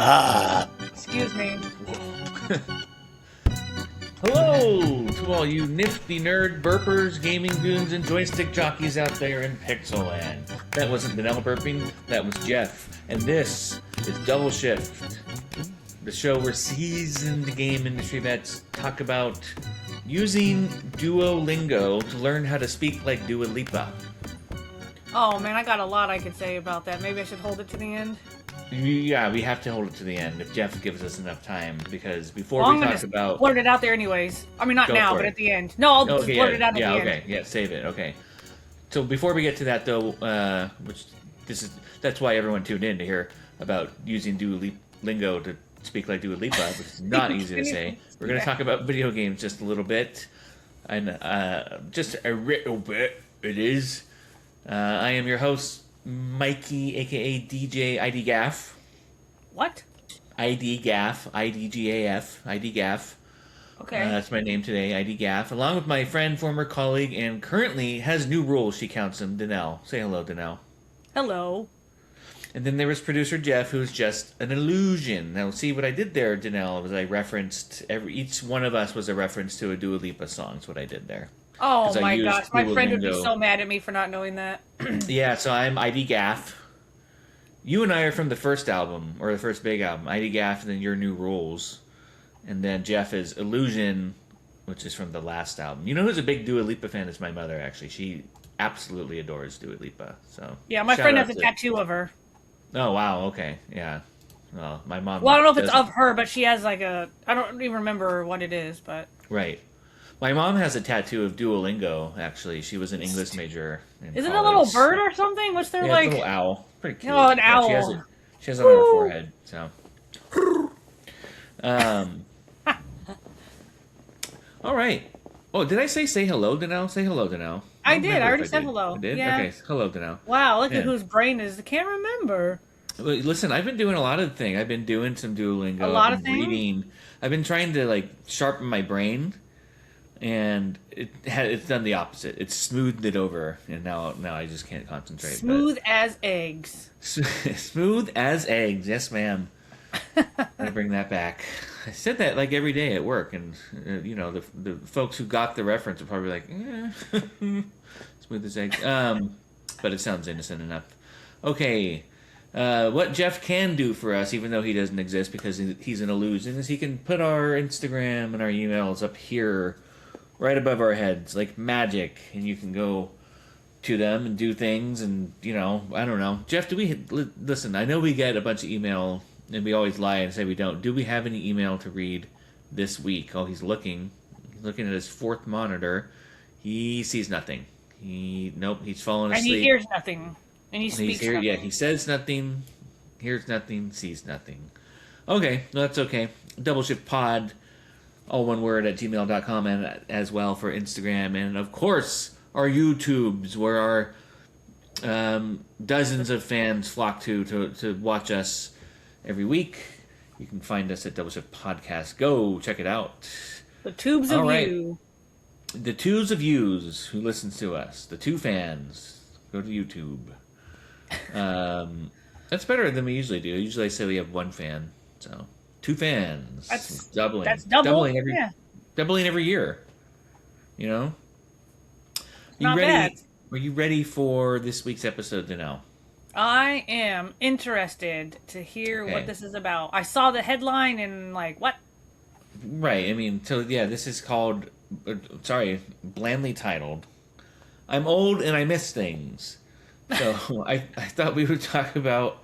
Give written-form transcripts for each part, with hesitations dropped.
Excuse me. Hello to all you nifty nerd burpers, gaming goons, and joystick jockeys out there in Pixelland. That wasn't Danelle burping, that was Jeff. And this is Double Shift, the show where seasoned game industry vets talk about using Duolingo to learn how to speak like Dua Lipa. Oh man, I got a lot I could say about that. Maybe I should hold it to the end. Yeah, we have to hold it to the end if Jeff gives us enough time, because before I'm we gonna talk about... blurt it out there anyways. I mean, not Go now, for but it. at the end. No, I'll just Okay, blurt it out at the end. okay, yeah, save it, okay. So before we get to that, though, that's why everyone tuned in to hear about using Duolingo to speak like Dua Lipa, which is not easy to say. We're going to talk about video games just a little bit, and just a little bit, it is. I am your host, Mikey, aka DJ ID Gaff. What? ID Gaff, IDGAF, ID Gaff. Okay. That's my name today, ID Gaff, along with my friend, former colleague, and currently has new rules, she counts them, Danelle. Say hello, Danelle. Hello. And then there was producer Jeff, who's just an illusion. Now, see what I did there, Danelle, was I referenced, each one of us was a reference to a Dua Lipa song, is what I did there. Oh my gosh, my friend would be Duolingo. so mad at me for not knowing that. Yeah, so I'm ID Gaff. You and I are from the first album, or the first big album, ID Gaff, and then Your New Rules. And then Jeff is Illusion, which is from the last album. You know who's a big Dua Lipa fan is my mother, actually. She absolutely adores Dua Lipa. So Yeah, my shout friend out has a to- tattoo of her. Oh, wow, okay, yeah. Well, my mom... Well, I don't know if it's doesn't. of her, but she has like a... I don't even remember what it is, but... Right. My mom has a tattoo of Duolingo, actually. She was an English major in Isn't it a college. little bird or something? What's their Yeah, like... it's a little owl. Pretty cute. Oh, an Yeah, owl. She has it on her forehead, so... All right. Oh, did I say hello, Danelle? Say hello, Danelle. I don't did. remember I if already said did. hello. I did? Yeah. Okay, hello, Danelle. Wow, look Yeah. at whose brain is... I can't remember. Well, listen, I've been doing a lot of things. I've been doing some Duolingo. A lot I've of been things? reading. I've been trying to like sharpen my brain, and it's done the opposite. It's smoothed it over, and now I just can't concentrate. Smooth as eggs. Smooth as eggs. Yes, ma'am. I bring that back. I said that like every day at work, and you know the folks who got the reference are probably like, smooth as eggs. But it sounds innocent enough. Okay. What Jeff can do for us, even though he doesn't exist because he's an illusion, is he can put our Instagram and our emails up here, right above our heads, like magic, and you can go to them and do things, and, you know, I don't know. Jeff, listen, I know we get a bunch of email, and we always lie and say we don't. Do we have any email to read this week? Oh, he's looking at his fourth monitor. He sees nothing. Nope, he's fallen asleep. And he hears nothing. And he speaks nothing. Yeah, he says nothing, hears nothing, sees nothing. Okay, no, that's okay. Double Shift Pod, all one word, at gmail.com, and as well for Instagram. And, of course, our YouTubes, where our dozens of fans flock to watch us every week. You can find us at Double Shift Podcast. Go, check it out. The tubes of All right. you. The twos of yous who listens to us, the two fans, go to YouTube. That's better than we usually do. Usually I say we have one fan, so two fans. That's doubling. That's double. Doubling every Yeah. doubling every year. You know. Not bad. Are you ready for this week's episode, Danelle? I am interested to hear Okay. what this is about. I saw the headline and like, what? Right. I mean, so yeah, this is called. Blandly titled. I'm old and I miss things. So I thought we would talk about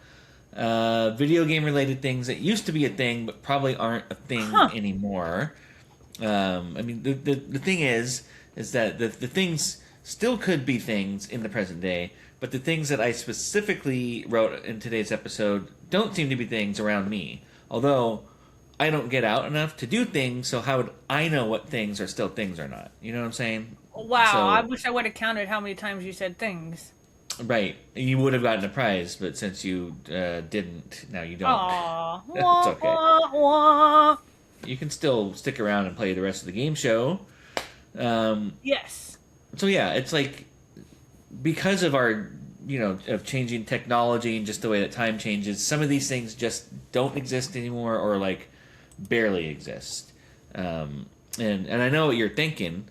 video game related things that used to be a thing but probably aren't a thing anymore. I mean, the thing is that the things still could be things in the present day, but the things that I specifically wrote in today's episode don't seem to be things around me. Although I don't get out enough to do things, so how would I know what things are still things or not? You know what I'm saying? Wow, So- I wish I would have counted how many times you said things. Right. You would have gotten a prize, but since you didn't, now you don't. Aww. It's okay. Wah, wah. You can still stick around and play the rest of the game show. Yes. So yeah, it's like, because of our of changing technology and just the way that time changes, some of these things just don't exist anymore, or like barely exist. And I know what you're thinking.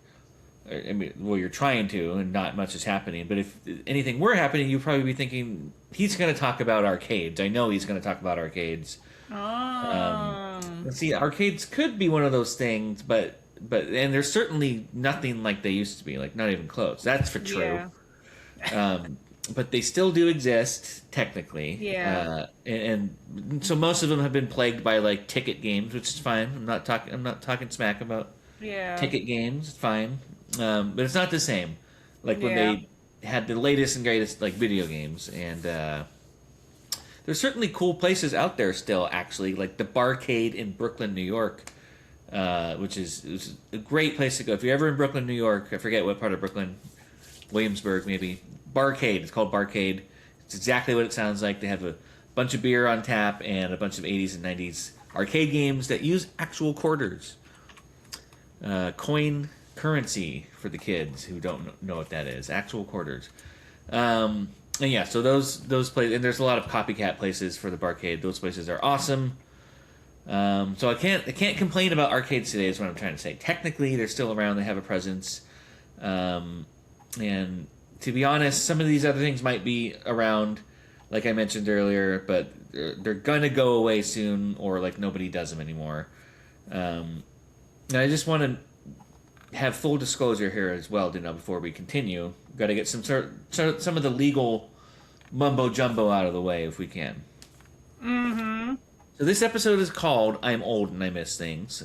I mean, well, you're trying to, and not much is happening. But if anything were happening, you'd probably be thinking he's going to talk about arcades. I know he's going to talk about arcades. Oh. See, arcades could be one of those things, and there's certainly nothing like they used to be, like not even close. That's for true. Yeah. But they still do exist technically. Yeah. And so most of them have been plagued by like ticket games, which is fine. I'm not talking smack about Yeah. ticket games. It's fine. But it's not the same. Like when Yeah. they had the latest and greatest like video games, and there's certainly cool places out there still. Actually, like the Barcade in Brooklyn, New York, which is a great place to go if you're ever in Brooklyn, New York. I forget what part of Brooklyn, Williamsburg maybe. Barcade. It's called Barcade. It's exactly what it sounds like. They have a bunch of beer on tap and a bunch of 80s and 90s arcade games that use actual quarters. Coin currency for the kids who don't know what that is. Actual quarters. And yeah, so those places, and there's a lot of copycat places for the Barcade. Those places are awesome. So I can't complain about arcades today is what I'm trying to say. Technically, they're still around. They have a presence. And to be honest, some of these other things might be around, like I mentioned earlier, but they're gonna go away soon, or like nobody does them anymore. And I just want to have full disclosure here as well, before we continue. Got to get some of the legal mumbo jumbo out of the way if we can. Mm-hmm. So this episode is called "I'm Old and I Miss Things."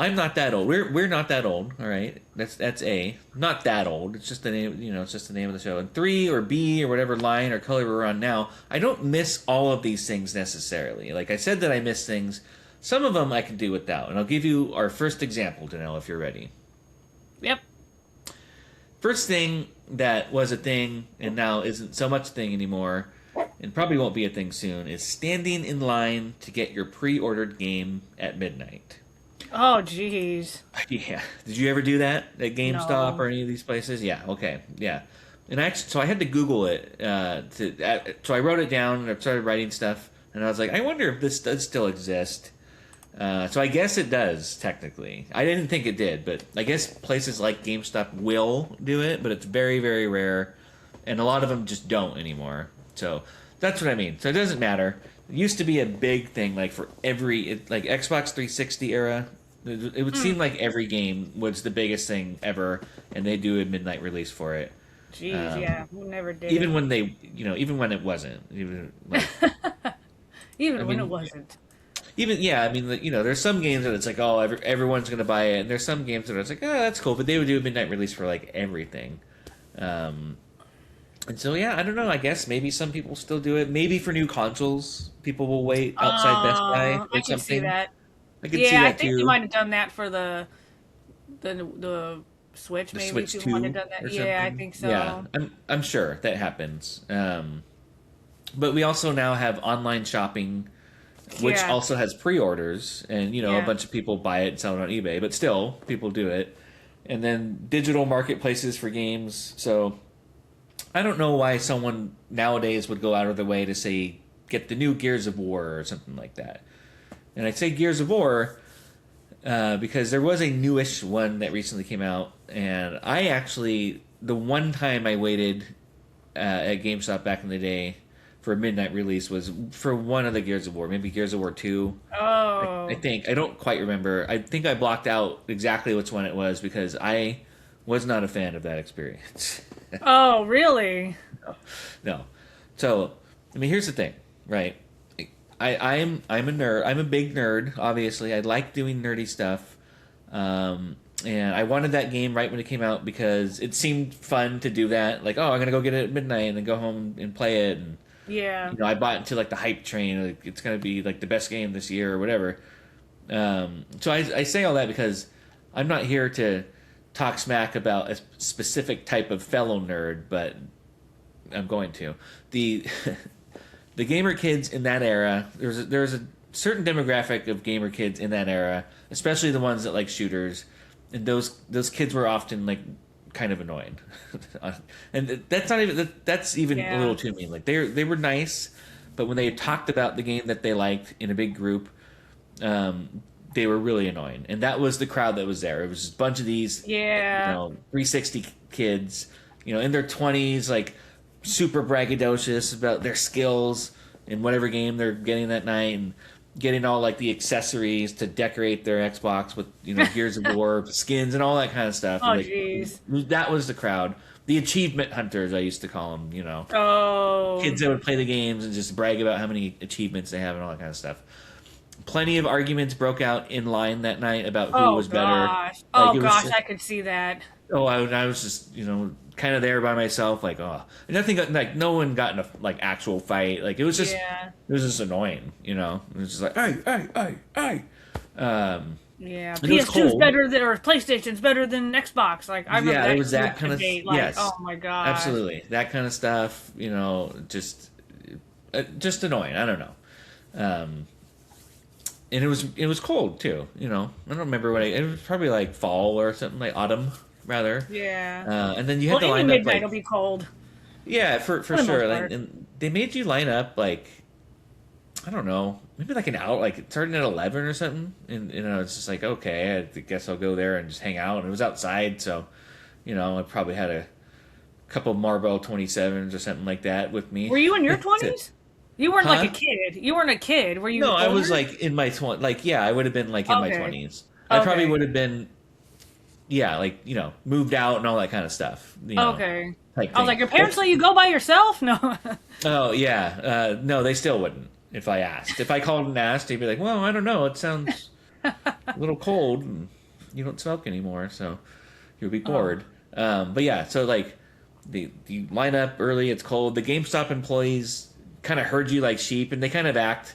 I'm not that old. We're not that old. All right, that's A. Not that old. It's just the name. It's just the name of the show. And 3 or B or whatever line or color we're on now. I don't miss all of these things necessarily. Like I said that I miss things. Some of them I can do without, and I'll give you our first example, Danelle, if you're ready. Yep. First thing that was a thing and now isn't so much a thing anymore, and probably won't be a thing soon, is standing in line to get your pre-ordered game at midnight. Oh, jeez. Yeah. Did you ever do that at GameStop No. or any of these places? Yeah. Okay. Yeah. And so I had to Google it. So I wrote it down and I started writing stuff, and I was like, I wonder if this does still exist. So I guess it does, technically. I didn't think it did, but I guess places like GameStop will do it, but it's very, very rare, and a lot of them just don't anymore. So that's what I mean. So it doesn't matter. It used to be a big thing, like for like Xbox 360 era. It would seem like every game was the biggest thing ever, and they do a midnight release for it. Jeez, yeah. We never did Even it. when even when it wasn't, even like, Even I when mean, it wasn't. There's some games that it's like, oh, everyone's gonna buy it, and there's some games that it's like, oh, that's cool, but they would do a midnight release for like everything. And so yeah, I don't know. I guess maybe some people still do it. Maybe for new consoles, people will wait outside Best Buy or I can see something. that. I could see Yeah, I that think you too. might have done that for the Switch. The Maybe Switch people might have 2 done that. or Yeah, I something. think Yeah, so. I'm sure that happens. But we also now have online shopping, which Yeah, also has pre-orders, and a yeah. bunch of people buy it and sell it on eBay, but still people do it. And then digital marketplaces for games. So I don't know why someone nowadays would go out of their way to say get the new Gears of War or something like that. And I say Gears of War because there was a newish one that recently came out, and I actually, the one time I waited at GameStop back in the day for a midnight release was for one of the Gears of War, maybe Gears of War 2. I Oh, think. I don't quite remember. I think I blocked out exactly which one it was because I was not a fan of that experience. oh, really? No. So, I mean, here's the thing, right? I'm a nerd. I'm a big nerd. Obviously, I like doing nerdy stuff, and I wanted that game right when it came out because it seemed fun to do that. Like, oh, I'm gonna go get it at midnight and then go home and play it. And Yeah. I bought into like the hype train. Like, it's gonna be like the best game this year or whatever. So I say all that because I'm not here to talk smack about a specific type of fellow nerd, but I'm going to. The the gamer kids in that era, there's a certain demographic of gamer kids in that era, especially the ones that like shooters, and those kids were often like kind of annoyed, and that's not even that's even a Yeah. little too mean. Like they were nice, but when they talked about the game that they liked in a big group, they were really annoying, and that was the crowd that was there. It was just a bunch of these, Yeah. 360 kids, in their 20s, like super braggadocious about their skills in whatever game they're getting that night, and getting all like the accessories to decorate their Xbox with Gears of War skins and all that kind of stuff. Oh, Like jeez. that was the crowd. The achievement hunters, I used to call them. Oh. Kids that would play the games and just brag about how many achievements they have and all that kind of stuff. Plenty of arguments broke out in line that night about who Oh was better. gosh. Like Oh it was gosh, just, I could see that. I was just kind of there by myself, like, oh, and nothing like no one got in a like actual fight. Like Yeah. it was just annoying. It was just like, hey. Yeah. And it was PS2's cold. better than or PlayStation's better than Xbox. Like I remember Yeah, there that was that huge kind of debate. Like, yes, oh my gosh. absolutely that kind of stuff. Just annoying. I don't know. And it was cold too. I don't remember it was probably like fall or something, like autumn rather. Yeah. And then you had Well, to any line up midnight will like be cold yeah for for the sure. most Like, part. and they made you line up like I don't know, maybe like an hour, like starting at 11 or something. And it's just like okay, I guess I'll go there and just hang out. And it was outside, so I probably had a couple Marlboro 27s or something like that with me. Were you in your 20s? You weren't like a Huh? kid. You weren't a kid. Were you No, I was older? like in my 20s. Like, yeah, I would have been like in my Okay. 20s. I probably Okay. would have been, yeah, like, moved out and all that kind of stuff, Okay. type I was thing. like, your parents let you go by yourself? No. Oh, yeah. No, they still wouldn't if I asked. If I called and asked, they'd be like, well, I don't know. It sounds a little cold and you don't smoke anymore, so you'll be Oh. bored. But yeah, so like, you line up early, it's cold. The GameStop employees kind of herd you like sheep, and they kind of act.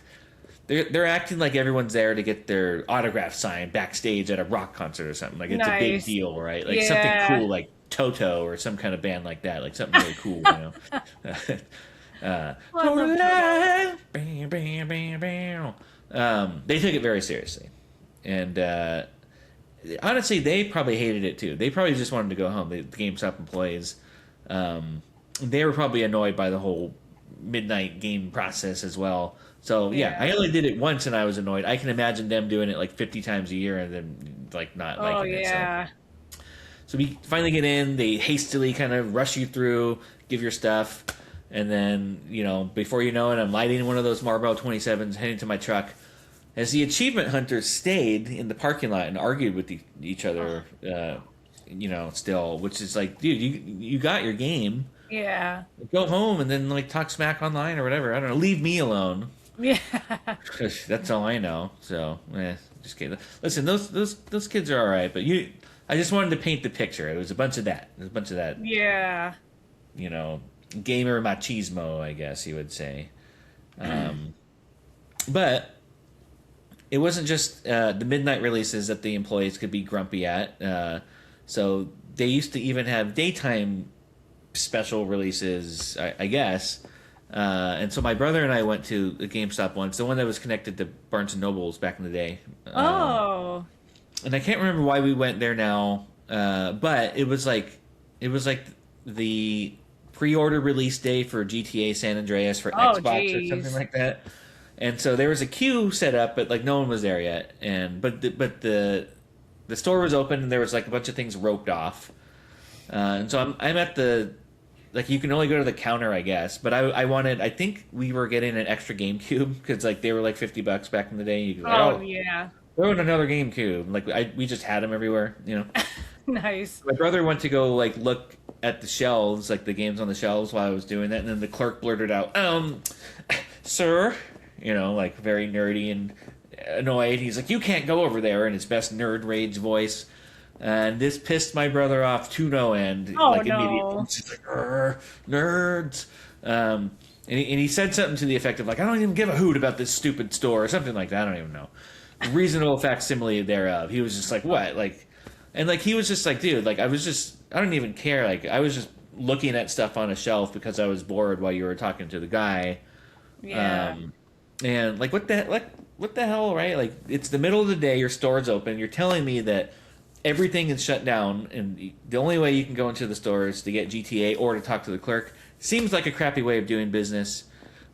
They're acting like everyone's there to get their autograph signed backstage at a rock concert or something. Like it's a big Nice. deal, right? Like something Yeah. cool, like Toto or some kind of band like that. Like something really cool. I love Bam, bam, bam, bam. They took it very seriously, and honestly, they probably hated it too. They probably just wanted to go home. The GameStop employees, they were probably annoyed by the whole midnight game process as well. So yeah, I Yeah. only did it once and I was annoyed. I can imagine them doing it like 50 times a year and then like not Oh liking it. yeah. So we finally get in. They hastily kind of rush you through, give your stuff, and then before you know it, I'm lighting one of those Marlboro 27s, heading to my truck. As the achievement hunters stayed in the parking lot and argued with each other, still, which is like, dude, you got your game. Yeah. Go home and then like talk smack online or whatever. I don't know. Leave me alone. Yeah. That's all I know. So, just kidding. Listen, those kids are all right, but I just wanted to paint the picture. It was a bunch of that. It was a bunch of that. Yeah. Gamer machismo, I guess you would say. But it wasn't just the midnight releases that the employees could be grumpy at. So they used to even have daytime special releases, I guess. And so my brother and I went to a GameStop once, the one that was connected to Barnes and Nobles back in the day. Oh. And I can't remember why we went there now, but it was like the pre-order release day for GTA San Andreas for Oh, Xbox or jeez. something like that. And so there was a queue set up, but like no one was there yet. And but the store was open and there was like a bunch of things roped off. And so I'm at the, like, you can only go to the counter, I guess. But I think we were getting an extra GameCube because like they were like $50 back in the day. You could like, Oh yeah. throw in another GameCube. Like we just had them everywhere. Nice. My brother went to go like look at the shelves, like the games on the shelves while I was doing that, and then the clerk blurted out, sir, like very nerdy and annoyed. He's like, you can't go over there in his best nerd rage voice. And this pissed my brother off to no end. Oh, like no. immediately. He's just like, nerds. And he said something to the effect of like, I don't even give a hoot about this stupid store or something like that. I don't even know. Reasonable facsimile thereof. He was just like, what? Like, and like he was just like, dude, like I don't even care. Like I was just looking at stuff on a shelf because I was bored while you were talking to the guy. Yeah. And like what the hell, right? Like it's the middle of the day, your store's open. You're telling me that everything is shut down, and the only way you can go into the store is to get GTA or to talk to the clerk. Seems like a crappy way of doing business,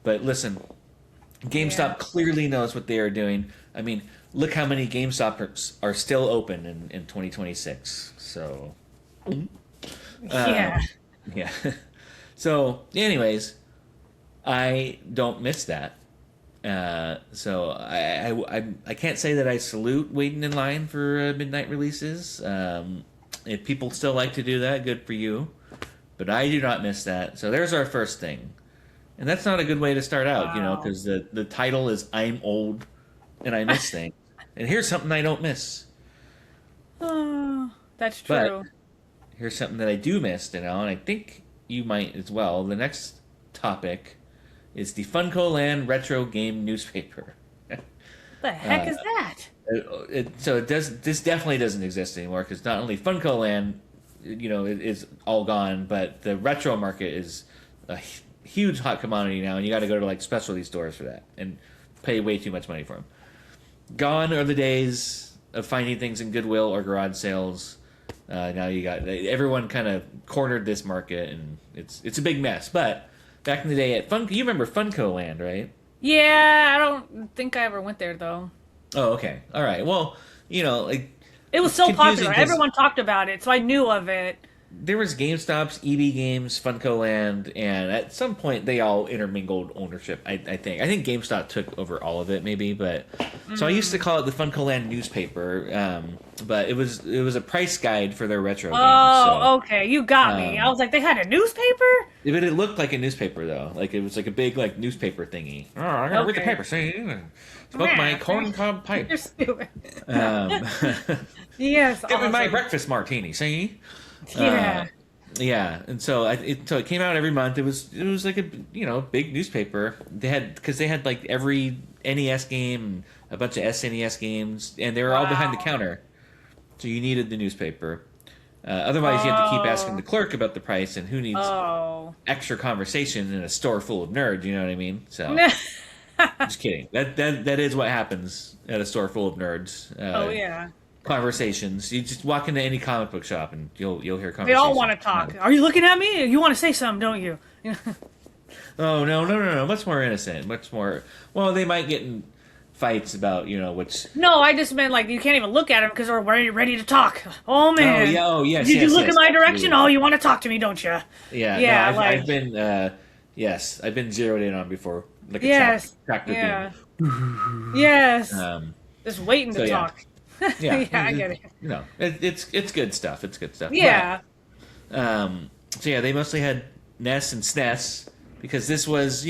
but listen, GameStop Yeah. clearly knows what they are doing. I mean, look how many GameStop are still open in 2026. So, Yeah. yeah. So, anyways, I don't miss that. So I can't say that I salute waiting in line for midnight releases. If people still like to do that, good for you. But I do not miss that. So there's our first thing, and that's not a good way to start out, Wow. because the title is "I'm old and I miss things," and here's something I don't miss. Oh, that's But true. here's something that I do miss, and I think you might as well. The next topic is the Funko Land Retro Game Newspaper. The heck Uh, is that? so it does. This definitely doesn't exist anymore because not only Funko Land, is all gone, but the retro market is a huge hot commodity now, and you got to go to like specialty stores for that and pay way too much money for them. Gone are the days of finding things in Goodwill or garage sales. Now you got everyone kind of cornered this market, and it's a big mess. But back in the day at you remember Funko Land, right? Yeah, I don't think I ever went there though. Oh, okay, all right. Well, like It was it's so confusing popular. because Everyone talked about it, so I knew of it. there was GameStop's, EB Games, Funko Land, and at some point they all intermingled ownership. I think. I think GameStop took over all of it, maybe. But so I used to call it the Funko Land newspaper, but it was a price guide for their retro games. So, Oh, okay. You got me. I um, was like, they had a newspaper? but it looked like a newspaper though. Like it was like a big like newspaper thingy. Oh, I gotta read the Okay. paper. See, smoke my Man, corn cob pipe. you're stupid. Um, Yes, Get me my awesome. breakfast martini. See. Uh, Yeah. yeah, and so it came out every month. It was like a big newspaper. They had like every NES game and a bunch of SNES games, and they were all behind the Wow. counter. So you needed the newspaper. Otherwise, you have to keep asking the Oh. clerk about the price, and who needs Oh. extra conversation in a store full of nerds? You know what I mean? So just kidding. That is what happens at a store full of nerds. Oh, yeah. Conversations. You just walk into any comic book shop and you'll hear They all want conversations. to talk. Are you looking at me? You want to say something, don't you? Oh no! Much more innocent. Much more. Well, they might get in fights about which. No, I just meant like you can't even look at them because they're ready to talk. Oh Oh man. yeah. Oh yes. Did you Yes. look in Yes. my direction? Absolutely. Oh, you want to talk to me, don't you? Yeah. No. Yeah, I've like been. Yes. I've been zeroed in on before, like a yes, tractor yeah, beam. yes. Um. Just waiting So to yeah. talk. Yeah. Yeah, I get it. It's good stuff. It's good stuff. Yeah. But so yeah, they mostly had NES and SNES because this was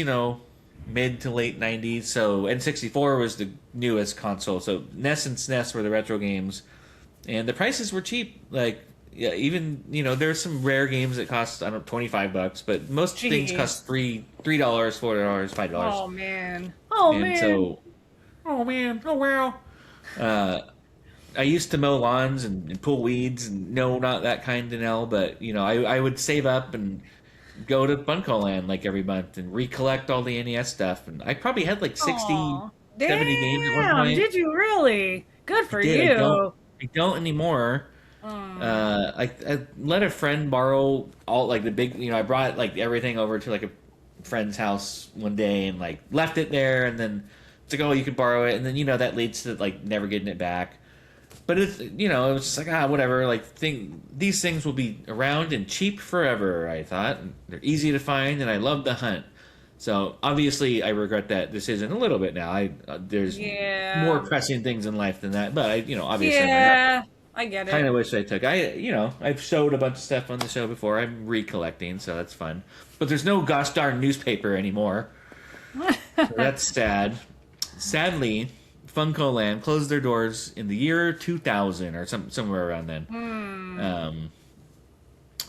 mid to late '90s. So N64 was the newest console. So NES and SNES were the retro games, and the prices were cheap. Like yeah, even there's some rare games that cost I don't know $25, but most things Jeez. cost $3, $4, $5. Oh man. Oh And man. so, oh man, oh wow. Uh, I used to mow lawns and pull weeds, and no, not that kind of Nell, but I would save up and go to Funko Land like every month and recollect all the NES stuff, and I probably had like 60, Oh. 70 games at one Damn. point. Did you really? Good I for did. I don't. you. I don't anymore. Mm. I let a friend borrow all like the big. I brought like everything over to like a friend's house one day and like left it there, and then it's like, oh, you could borrow it, and then that leads to like never getting it back. But it's it was just like whatever. Like these things will be around and cheap forever. I thought and they're easy to find, and I love the hunt. So obviously, I regret that decision a little bit now. There's more Yeah. pressing things in life than that. But obviously, I'm not. Yeah. I get Kind it. of wish I took. I've showed a bunch of stuff on the show before. I'm recollecting, so that's fun. But there's no gosh darn newspaper anymore. So that's sad. Sadly, Funko Land closed their doors in the year 2000 or somewhere around then. Um,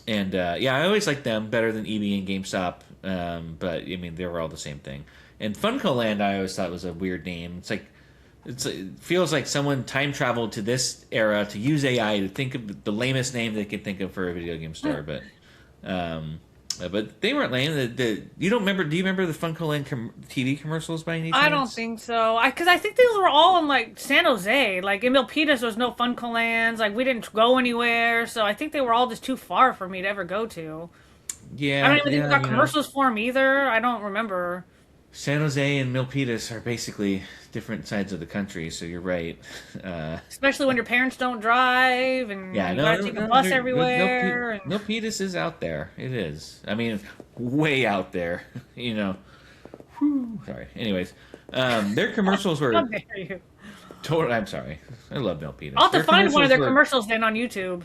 and yeah, I always liked them better than EB and GameStop. But I mean, they were all the same thing. And Funko Land, I always thought was a weird name. It feels like someone time traveled to this era to use AI to think of the lamest name they could think of for a video game store. But But they weren't lame. You don't remember? Do you remember the Funko Land TV commercials by any I don't chance? think so. Because I think these were all in like San Jose. Like in Milpitas, there was no Funko Lands. Like we didn't go anywhere, so I think they were all just too far for me to ever go to. I don't Yeah, even think we yeah. got commercials for them either. I don't remember. San Jose and Milpitas are basically different sides of the country, so you're right. Uh, Especially when your parents don't drive and yeah, you no, gotta no, take a no, bus everywhere. And Milpitas is out there. It is. I mean, way out there. You know. Whew, sorry. Anyways, their commercials how were dare you? total. I'm sorry. I love Milpitas. I'll have Their to find one of commercials their were commercials then on YouTube.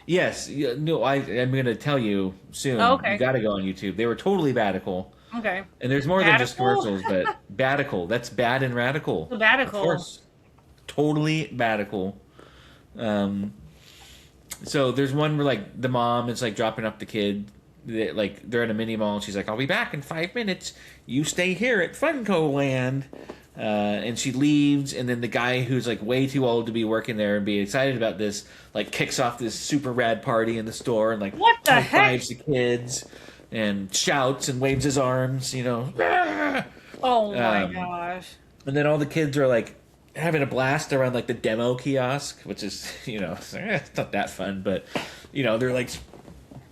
yes. No, I'm going to tell you Oh, soon. You okay. got to go on YouTube. They were totally badical. Okay. And there's more than just Radical? commercials, but badical. That's bad and radical. Of Sabbatical. course. Totally badical. Um, so there's one where like the mom is like dropping up the kid. Like they're in a mini mall and she's like, I'll be back in 5 minutes. You stay here at Funko Land. And she leaves, and then the guy who's like way too old to be working there and be excited about this, like kicks off this super rad party in the store and like What the high heck? fives the kids and shouts and waves his arms, you know. Oh my Um, gosh. And then all the kids are like having a blast around like the Demo Kiosk, which is, you know, it's not that fun, but you know, they're like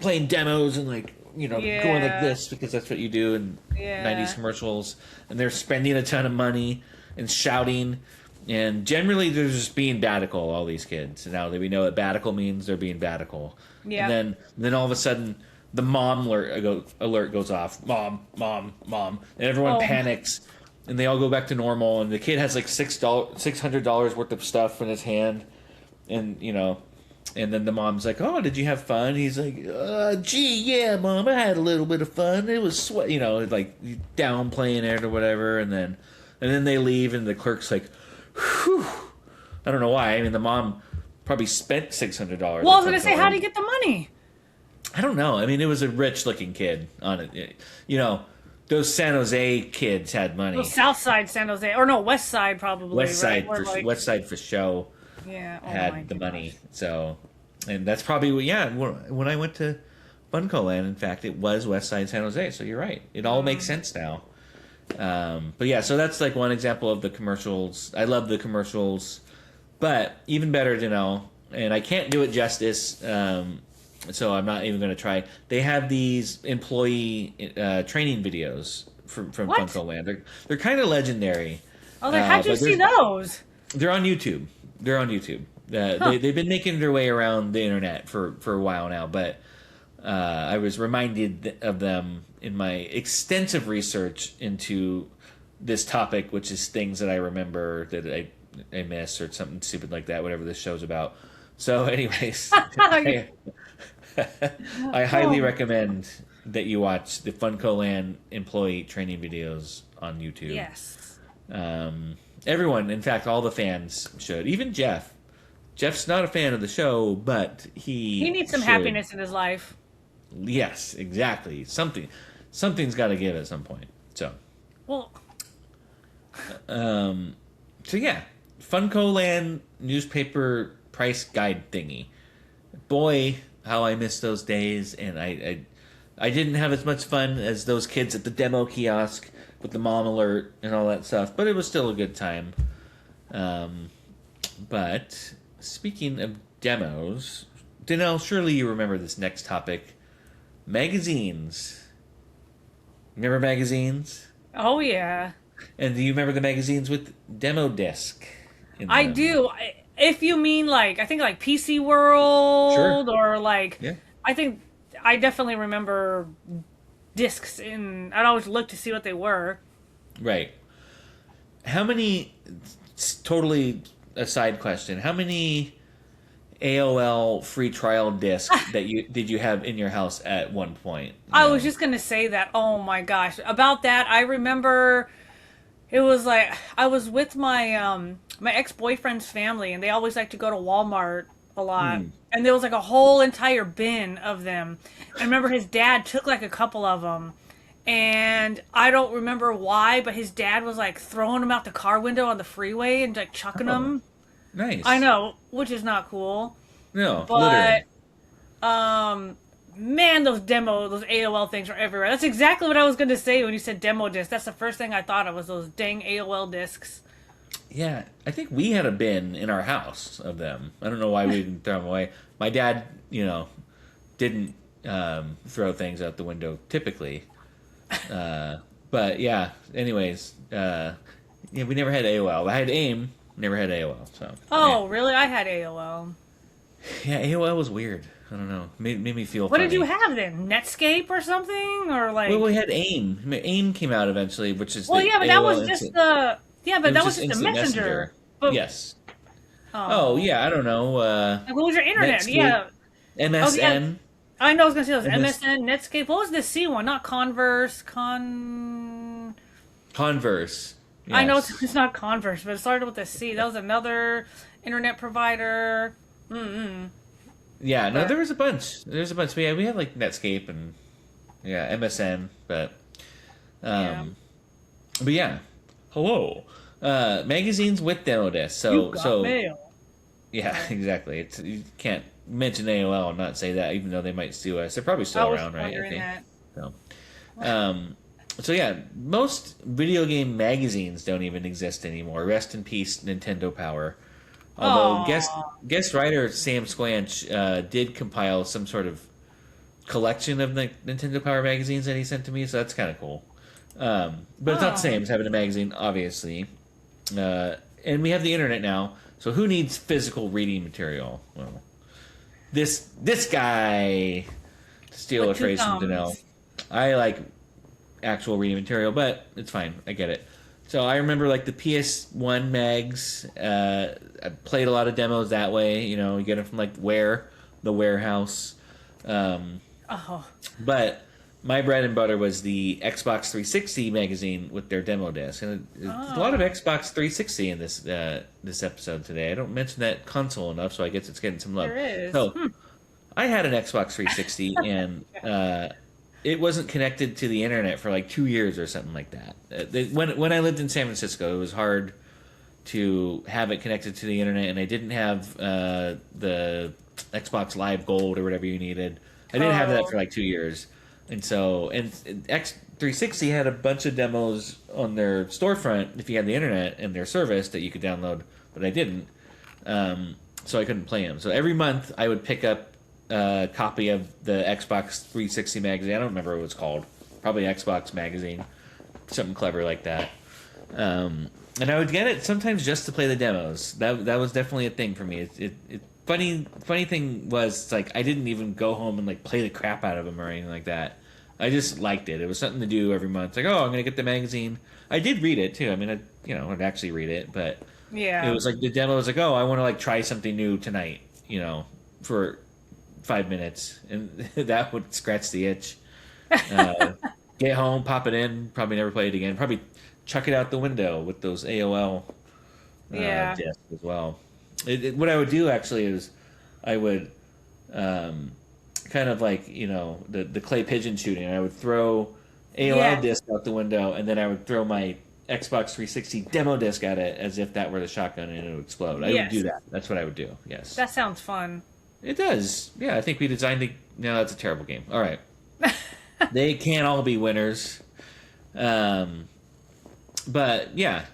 playing demos and like, you know, going like Yeah. this because that's what you do in Yeah. 90s commercials. And they're spending a ton of money and shouting. And generally, they're just being badical, all these kids. Now that we know what badical means, they're being badical. Yeah. And then all of a sudden, the mom alert goes off. Mom, mom, mom. And everyone Oh. panics. And they all go back to normal. And the kid has like $600 worth of stuff in his hand. And, you know, and then the mom's like, "Oh, did you have fun?" He's like, "Gee, yeah, mom, I had a little bit of fun. It was sweat, you know, like downplaying it or whatever." And then they leave, and the clerk's like, "Whew." I don't know why. I mean, the mom probably spent $600. Well, I was gonna say, how do you get the money? I don't know. I mean, it was a rich-looking kid on it. You know, those San Jose kids had money. Well, South Side San Jose, or no, West Side probably. West Side right? Where, like, West Side for show. Yeah. Oh my Had the gosh. money. So, and that's probably when I went to Funko Land, in fact, it was West Side San Jose. So you're right. It all makes sense now. But yeah, so that's like one example of the commercials. I love the commercials, but even better to know, and I can't do it justice. So I'm not even going to try. They have these employee training videos from What? Funko Land. They're kind of legendary. I was like, how'd you but see those? they're on YouTube. They're on YouTube. They've been making their way around the internet for a while now, but I was reminded of them in my extensive research into this topic, which is things that I remember that I miss or something stupid like that, whatever this show's about. So, anyways, I highly recommend that you watch the Funko Land employee training videos on YouTube. Yes. Everyone, in fact, all the fans should. Even Jeff. Jeff's not a fan of the show, but He needs some should. happiness in his life. Yes, exactly. Something's got to give at some point. So, Well, so yeah, Funko Land newspaper price guide thingy. Boy, how I miss those days, and I didn't have as much fun as those kids at the Demo Kiosk with the mom alert and all that stuff, but it was still a good time. But speaking of demos, Danelle, surely you remember this next topic. Magazines. Remember magazines? oh yeah, And do you remember the magazines with demo disc? In I them? do. If you mean like, I think like PC World or like, Yeah. I think I definitely remember discs in. I'd always look to see what they were. Right. How many, totally a side question, how many AOL free trial discs did you have in your house at one point? I was just gonna say that. Oh my gosh, about that, I remember. It was like I was with my my ex-boyfriend's family, and they always like to go to Walmart a lot. And there was like a whole entire bin of them. I remember his dad took like a couple of them, and I don't remember why, but his dad was like throwing them out the car window on the freeway and like chucking them. Nice. I know, which is not cool. No, But littering. man, those AOL things are everywhere. That's exactly what I was going to say when you said demo disc. That's the first thing I thought of was those dang AOL discs. Yeah, I think we had a bin in our house of them. I don't know why we didn't throw them away. My dad, didn't throw things out the window typically. But yeah, anyways, we never had AOL. I had AIM, never had AOL. So Oh, really? I had AOL. yeah, AOL was weird. I don't know, made me feel What funny. did you have then? Netscape or something? Or Well, like. we had AIM. I mean, AIM came out eventually, which is Well, the yeah, but that AOL was just instant. the. Yeah, It but was that was just just a instant messenger. messenger. But. Yes. Oh Oh. yeah, I don't know. Like, what was your internet? Netscape, Yeah. Oh, yeah. MSN, I know I was going to say those MS MSN, Netscape. What was the C one? Not Converse. Converse. I know Yes. it's not Converse, but it started with a C. That was another internet provider. Yeah, no, But there was a bunch. There's a bunch. But yeah, we had like Netscape and MSN, yeah, um, but yeah. Hello. Magazines with demo discs. you So got so mail. yeah, Sorry, exactly. It's you can't mention AOL and not say that, even though they might sue us. They're probably I still was around, right? I wondering think. that. So, um, so yeah, most video game magazines don't even exist anymore. Rest in peace, Nintendo Power. Although Oh, guest writer Sam Squanch did compile some sort of collection of the Nintendo Power magazines that he sent to me, so that's kind of cool. But it's not the oh, same as having a magazine, obviously. And we have the internet now, so who needs physical reading material? Well, this guy, to steal with a two phrase from Danelle, thumbs. I like actual reading material, but it's fine. I get it. So I remember like the PS1 mags. I played a lot of demos that way. You get them from like the warehouse. Um, Oh, but my bread and butter was the Xbox 360 magazine with their demo disc, and there's a lot of oh, Xbox 360 in this episode today. I don't mention that console enough, so I guess it's getting some love. there is. So I had an Xbox 360, and it wasn't connected to the internet for like 2 years or something like that. When I lived in San Francisco, it was hard to have it connected to the internet, and I didn't have the Xbox Live Gold or whatever you needed. I didn't have that Oh, for like 2 years, and X360 had a bunch of demos on their storefront if you had the internet and their service that you could download, but I didn't, so I couldn't play them. So every month I would pick up a copy of the Xbox 360 magazine. I don't remember what it was called. Probably Xbox magazine, something clever like that. And I would get it sometimes just to play the demos. That was definitely a thing for me. Funny thing was it's like I didn't even go home and like play the crap out of them or anything like that. I just liked it. It was something to do every month. Like, oh, I'm gonna get the magazine. I did read it too. I mean, I'd actually read it, but it yeah, was like the demo was like, oh, I want to like try something new tonight. For 5 minutes, and that would scratch the itch. Uh, get home, pop it in, probably never play it again. Probably chuck it out the window with those AOL yeah, discs as well. What I would do actually is I would kind of like the clay pigeon shooting. I would throw AOL yeah, disc out the window, and then I would throw my Xbox 360 demo disc at it as if that were the shotgun, and it would explode. I would do yes. that. That's what I would do. Yes, That sounds fun. it does. Yeah, I think we designed it. No, that's a terrible game. All right, they can't all be winners. Um, but yeah,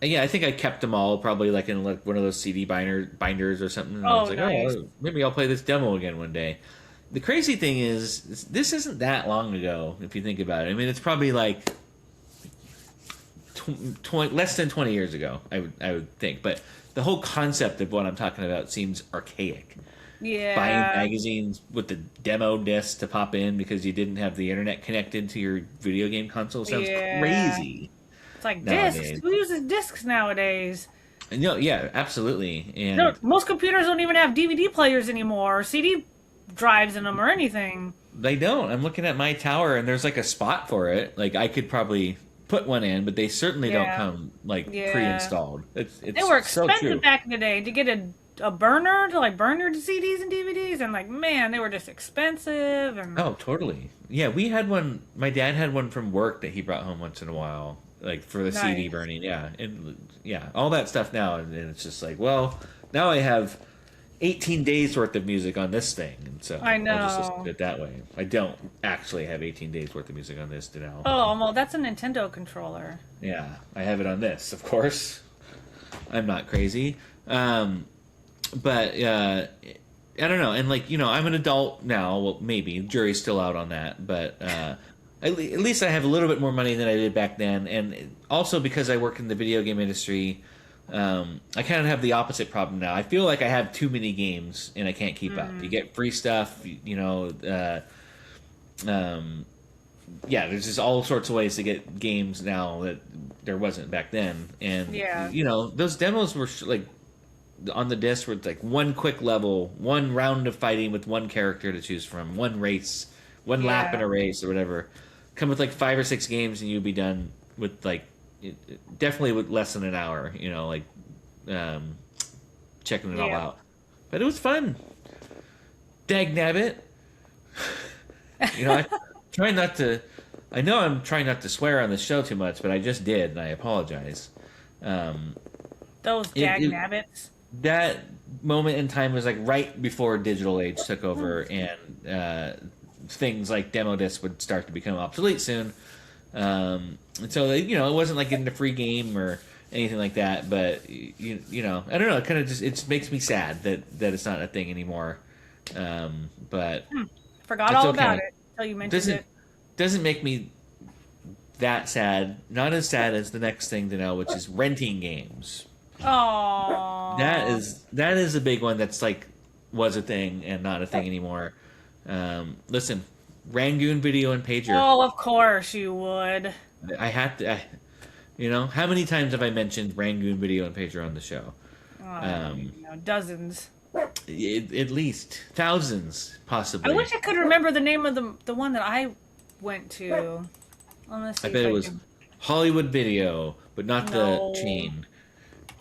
I think I kept them all probably like in like one of those CD binders or something. And I was Oh, like, nice. oh, maybe I'll play this demo again one day. The crazy thing is, this isn't that long ago if you think about it. I mean, it's probably like less than 20 years ago. I would think, but the whole concept of what I'm talking about seems archaic. Buying Yeah, magazines with the demo disc to pop in because you didn't have the internet connected to your video game console sounds yeah. crazy It's like discs. nowadays. Who uses discs nowadays? And yeah, absolutely. No, And most computers don't even have DVD players anymore, or CD drives in them, or anything. they don't. I'm looking at my tower and there's like a spot for it. Like I could probably put one in, but they certainly don't Yeah, come like yeah. pre-installed. It's They were so expensive true. back in the day to get a burner to like burn your CDs and DVDs, and like man, they were just expensive. And Oh, totally. Yeah, we had one. My dad had one from work that he brought home once in a while, like for the CD nice. burning. Yeah, and yeah, all that stuff now, and it's just like, well, now I have, 18 days worth of music on this thing, and so I I'll just listen to know. it that way. I don't actually have 18 days worth of music on this now. Oh, well, that's a Nintendo controller. Yeah, I have it on this, of course. I'm not crazy. But I don't know. And like, I'm an adult now. Well, maybe jury's still out on that, but at least I have a little bit more money than I did back then. And also because I work in the video game industry, I kind of have the opposite problem now. I feel like I have too many games and I can't keep up. You get free stuff, yeah, there's just all sorts of ways to get games now that there wasn't back then. And Yeah. those demos were like on the disc were like one quick level, one round of fighting with one character to choose from, one race, one lap in Yeah. a race or whatever. Come with like 5 or 6 games and you'd be done with like definitely with less than an hour. Um, checking it all Yeah. out. But it was fun. Dag nabbit. I try not to. I know I'm trying not to swear on the show too much, but I just did, and I apologize. Um, Those it, dag it nabbits. that moment in time was like right before digital age took over, and things like demo discs would start to become obsolete soon. And so it wasn't like getting a free game or anything like that. But I don't know. It kind of just makes me sad that it's not a thing anymore. But Forgot it's all about okay. it until you mentioned Doesn't it. doesn't make me that sad. Not as sad as the next thing to know, which is renting games. That Oh. is a big one. That's like was a thing and not a thing anymore. Listen, Rangoon Video and Pager. Oh, of course you would. I have to. How many times have I mentioned Rangoon Video and Pager on the show? Um, Dozens. at least thousands, I possibly. wish I could remember the name of the one that I went to. Let's see I if bet it I was can. Hollywood Video, but not the No. chain.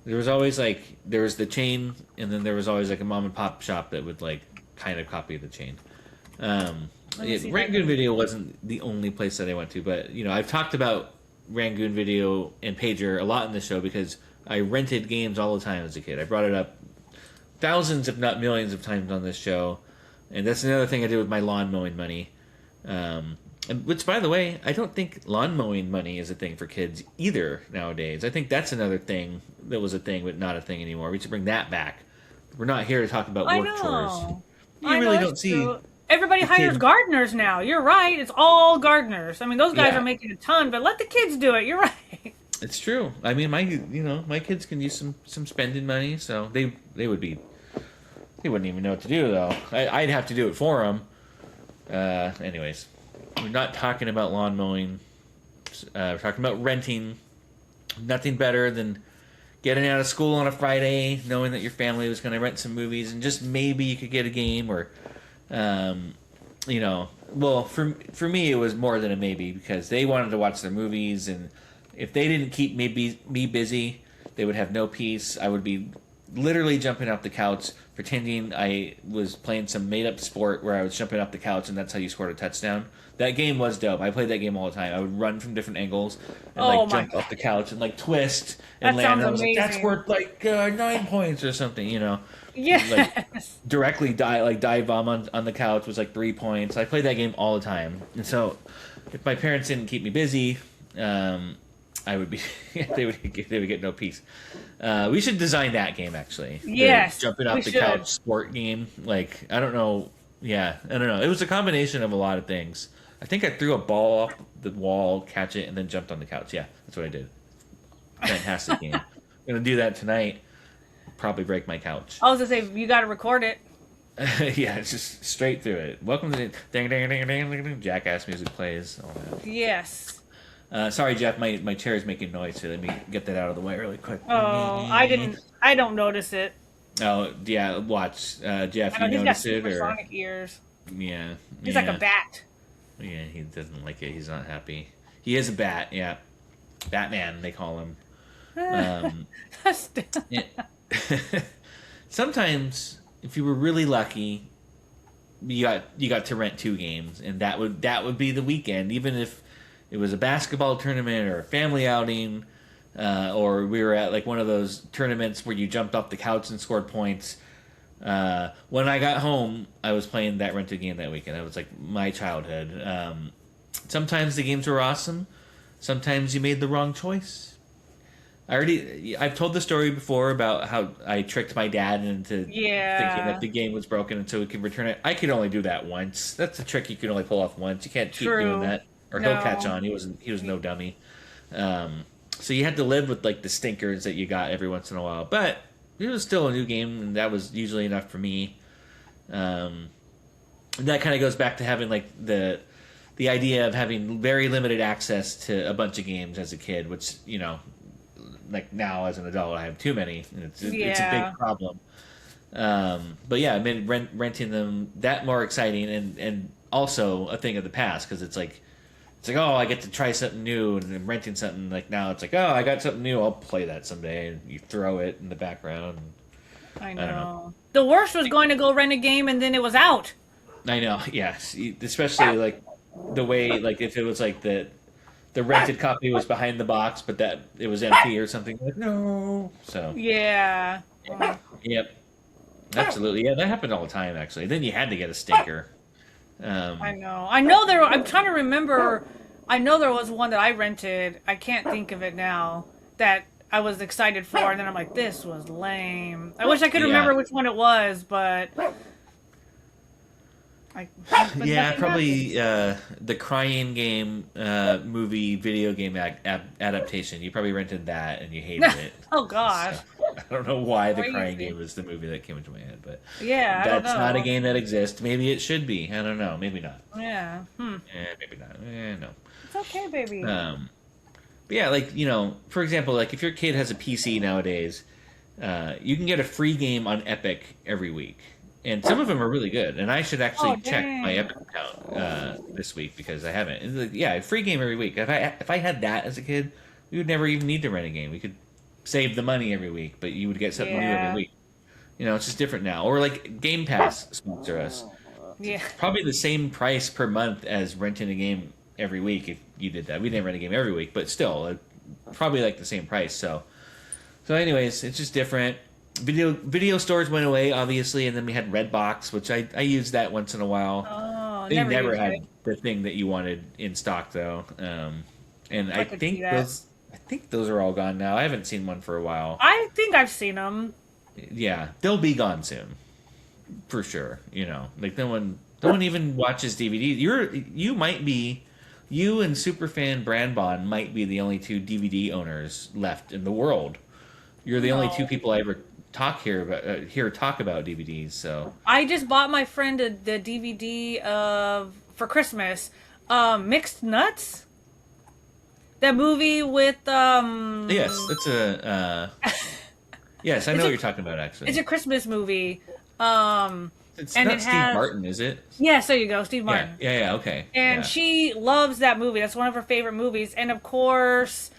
There was always there was the chain, and then there was always like a mom and pop shop that would like kind of copy the chain. Let me see if I Rangoon can. Video wasn't the only place that I went to, but I've talked about Rangoon Video and Pager a lot in the show because I rented games all the time as a kid. I brought it up thousands, if not millions, of times on this show, and that's another thing I did with my lawn mowing money. Which, by the way, I don't think lawn mowing money is a thing for kids either nowadays. I think that's another thing that was a thing, but not a thing anymore. We should bring that back. We're not here to talk about I work chores. know. You I know really it's don't see true. Everybody the hires kids. gardeners now. You're right. It's all gardeners. I mean, those guys are Yeah, making a ton, but let the kids do it. You're right. it's true. I mean, my kids can use some spending money, so they would be they wouldn't even know what to do though. I'd have to do it for them. Anyways, we're not talking about lawn mowing. We're talking about renting. Nothing better than getting out of school on a Friday, knowing that your family was going to rent some movies, and just maybe you could get a game, or, well, for me it was more than a maybe because they wanted to watch their movies, and if they didn't keep me busy, they would have no peace. I would be literally jumping off the couch, pretending I was playing some made up sport where I was jumping off the couch, and that's how you scored a touchdown. That game was dope. I played that game all the time. I would run from different angles and Oh like my jump god. off the couch and like twist and That land. sounds And I was like, that's amazing. worth like 9 points or something, Like Yes. directly dive bomb on the couch was like 3 points. I played that game all the time, and so if my parents didn't keep me busy, I would be they would get no peace. We should design that game actually. The Yes. jumping We off the should. couch sport game. Like I don't know. Yeah, I don't know. It was a combination of a lot of things. I think I threw a ball off the wall, catch it, and then jumped on the couch. Yeah, that's what I did. Fantastic game. I'm gonna do that tonight. Probably break my couch. I was gonna say you got to record it. Yeah, it's just straight through it. Welcome to the ding ding ding ding ding ding. Jackass music plays. All that. Yes. Sorry, Jeff. My chair is making noise, so let me get that out of the way really quick. Oh, I didn't. I don't notice it. Oh yeah, watch, Jeff. I know You he's got notice it or supersonic ears. yeah? He's Yeah, like a bat. yeah. He doesn't like it. He's not happy. He is a bat. Yeah, Batman. They call him. Um, yeah. Sometimes, if you were really lucky, you got to rent 2 games, and that would be the weekend. Even if it was a basketball tournament or a family outing, or we were at like one of those tournaments where you jumped off the couch and scored points. When I got home, I was playing that rented game that weekend. That was like my childhood. Sometimes the games were awesome. Sometimes you made the wrong choice. I've told the story before about how I tricked my dad into thinking that Yeah. the game was broken and so we could return it. I could only do that once. That's a trick you can only pull off once. You can't keep doing True. that, or he'll catch No. on. He was no dummy. So you had to live with like the stinkers that you got every once in a while. But it was still a new game, and that was usually enough for me. Um, and that kind of goes back to having like the idea of having very limited access to a bunch of games as a kid, which like now as an adult, I have too many. And it's a big Yeah. problem. But yeah, I mean, renting them that more exciting and also a thing of the past because it's like, oh, I get to try something new, and then renting something like now it's like, oh, I got something new, I'll play that someday, and you throw it in the background. I I don't know. know. The worst was going to go rent a game and then it was out. I know, yes, especially like the way like if it was like the rented copy was behind the box, but that it was empty or something. Like no, so Yeah. Mm. yep, absolutely, yeah, that happened all the time actually. Then you had to get a stinker. I Um, know. I know there. I'm trying to remember. I know there was one that I rented. I can't think of it now. That I was excited for, and then I'm like, this was lame. I wish I could yeah, remember which one it was, but I. But yeah, nothing happened. probably the Crying Game movie video game adaptation. You probably rented that and you hated it. Oh So gosh, I don't know why the Crying crazy. Game is the movie that came into my head, but Yeah, I don't that's not a know. game that exists. Maybe it should be. I don't know. Maybe not. Yeah. Hmm. Maybe not. No. It's okay, baby. Um, but yeah, like for example, like if your kid has a PC nowadays, you can get a free game on Epic every week, and some of them are really good. And I should Oh actually check my dang. Epic account this week because I haven't. It's like, yeah, a free game every week. If I had that as a kid, we would never even need to rent a game. We could save the money every week, but you would get something new every Yeah. week. It's just different now. Or like Game Pass sponsor us. Yeah. Probably the same price per month as renting a game every week if you did that. We didn't rent a game every week, but still, probably like the same price. So anyways, it's just different. Video stores went away, obviously, and then we had Redbox, which I used that once in a while. Oh, They never never used it. had the thing that you wanted in stock though, and I could see that. I think those are all gone now. I haven't seen one for a while. I think I've seen them. Yeah, they'll be gone soon for sure. Like no one even watches DVD. You and Superfan Brandbon might be the only two DVD owners left in the world. You're the only two No. people I ever hear talk about DVDs. So I just bought my friend the DVD of for Christmas. Mixed Nuts. That movie with yes, that's a yes, I know it's what a you're talking about. it's Actually, a Christmas movie. Um it's and not it Steve has Martin, is it? yes, there you go, Steve Yeah, Martin. yeah, yeah. Okay, And yeah, she loves that movie. That's one of her favorite movies. And of course,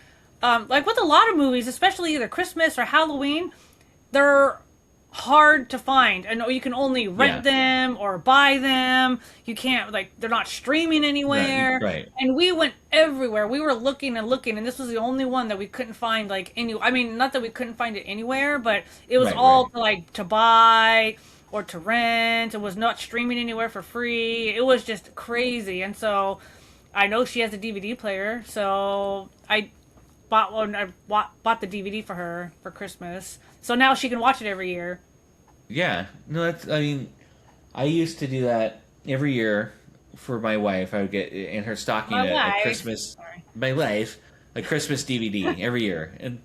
like with a lot of movies, especially either Christmas or Halloween, they're hard to find, and you can only rent yeah. them or buy them. You can't like they're not streaming anywhere. Right, And we went everywhere. We were looking and looking, and this was the only one that we couldn't find like any. I mean, not that we couldn't find it anywhere, but it was right, all right. to, like to buy or to rent. It was not streaming anywhere for free. It was just crazy, and so I know she has a DVD player, so I bought one. I bought the DVD for her for Christmas, so now she can watch it every year. Yeah, no, that's. I mean, I used to do that every year for my wife. I would get in her stocking My a wife. Christmas, Sorry. my life, a Christmas DVD every year, and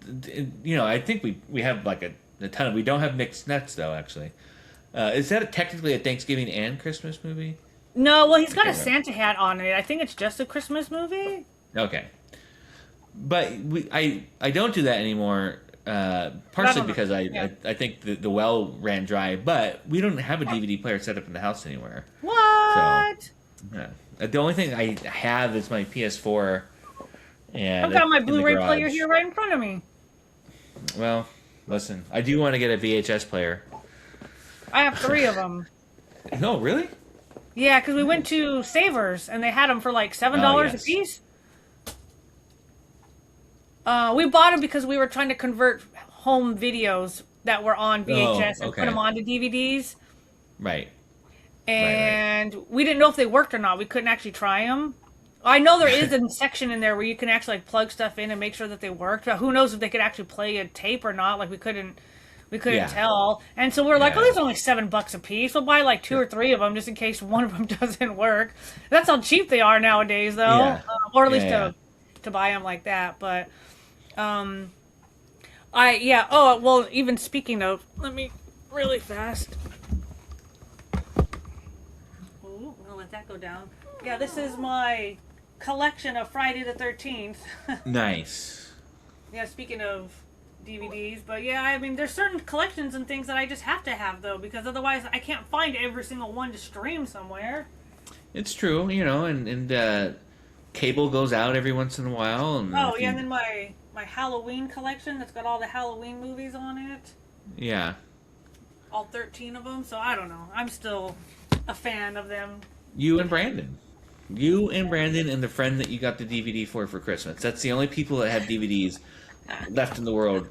I think we have like a ton of. We don't have mixed nuts though. Actually, is that technically a Thanksgiving and Christmas movie? No, well, he's I got can't a remember. Santa hat on it. I think it's just a Christmas movie. Okay, but I don't do that anymore. But I Partially don't know. because Yeah. I think the well ran dry, but we don't have a DVD player set up in the house anywhere. So What? yeah. The only thing I have is my PS4 I've and got my in the Blu-ray player garage. here right in front of me. Well, listen, I do want to get a VHS player. I have three of them. No, really? Yeah, because we went to Savers and they had them for like seven Oh, dollars a yes. piece. We bought them because we were trying to convert home videos that were on Oh, VHS and put them okay. onto DVDs. Right. Right. And we didn't know if they worked or not. We couldn't actually try them. I know there is a section in there where you can actually like plug stuff in and make sure that they worked. But who knows if they could actually play a tape or not? Like we couldn't Yeah. tell. And so we're like, oh, Yeah. these are only $7 a piece. We'll buy like two or three of them just in case one of them doesn't work. That's how cheap they are nowadays, though, Yeah. or at Yeah. least Yeah. to buy them like that. But I yeah. Oh well, even speaking of, let me really fast. Ooh, I'm gonna let that go down. Yeah, this is my collection of Friday the 13th. Nice. Yeah, speaking of DVDs, but yeah, I mean, there's certain collections and things that I just have to have though, because otherwise I can't find every single one to stream somewhere. It's true, and cable goes out every once in a while, and Oh if yeah, and you, then my Halloween collection that's got all the Halloween movies on it, yeah, all 13 of them. So I don't know. I'm still a fan of them. you and Brandon, and the friend that you got the DVD for Christmas. That's the only people that have DVDs left in the world.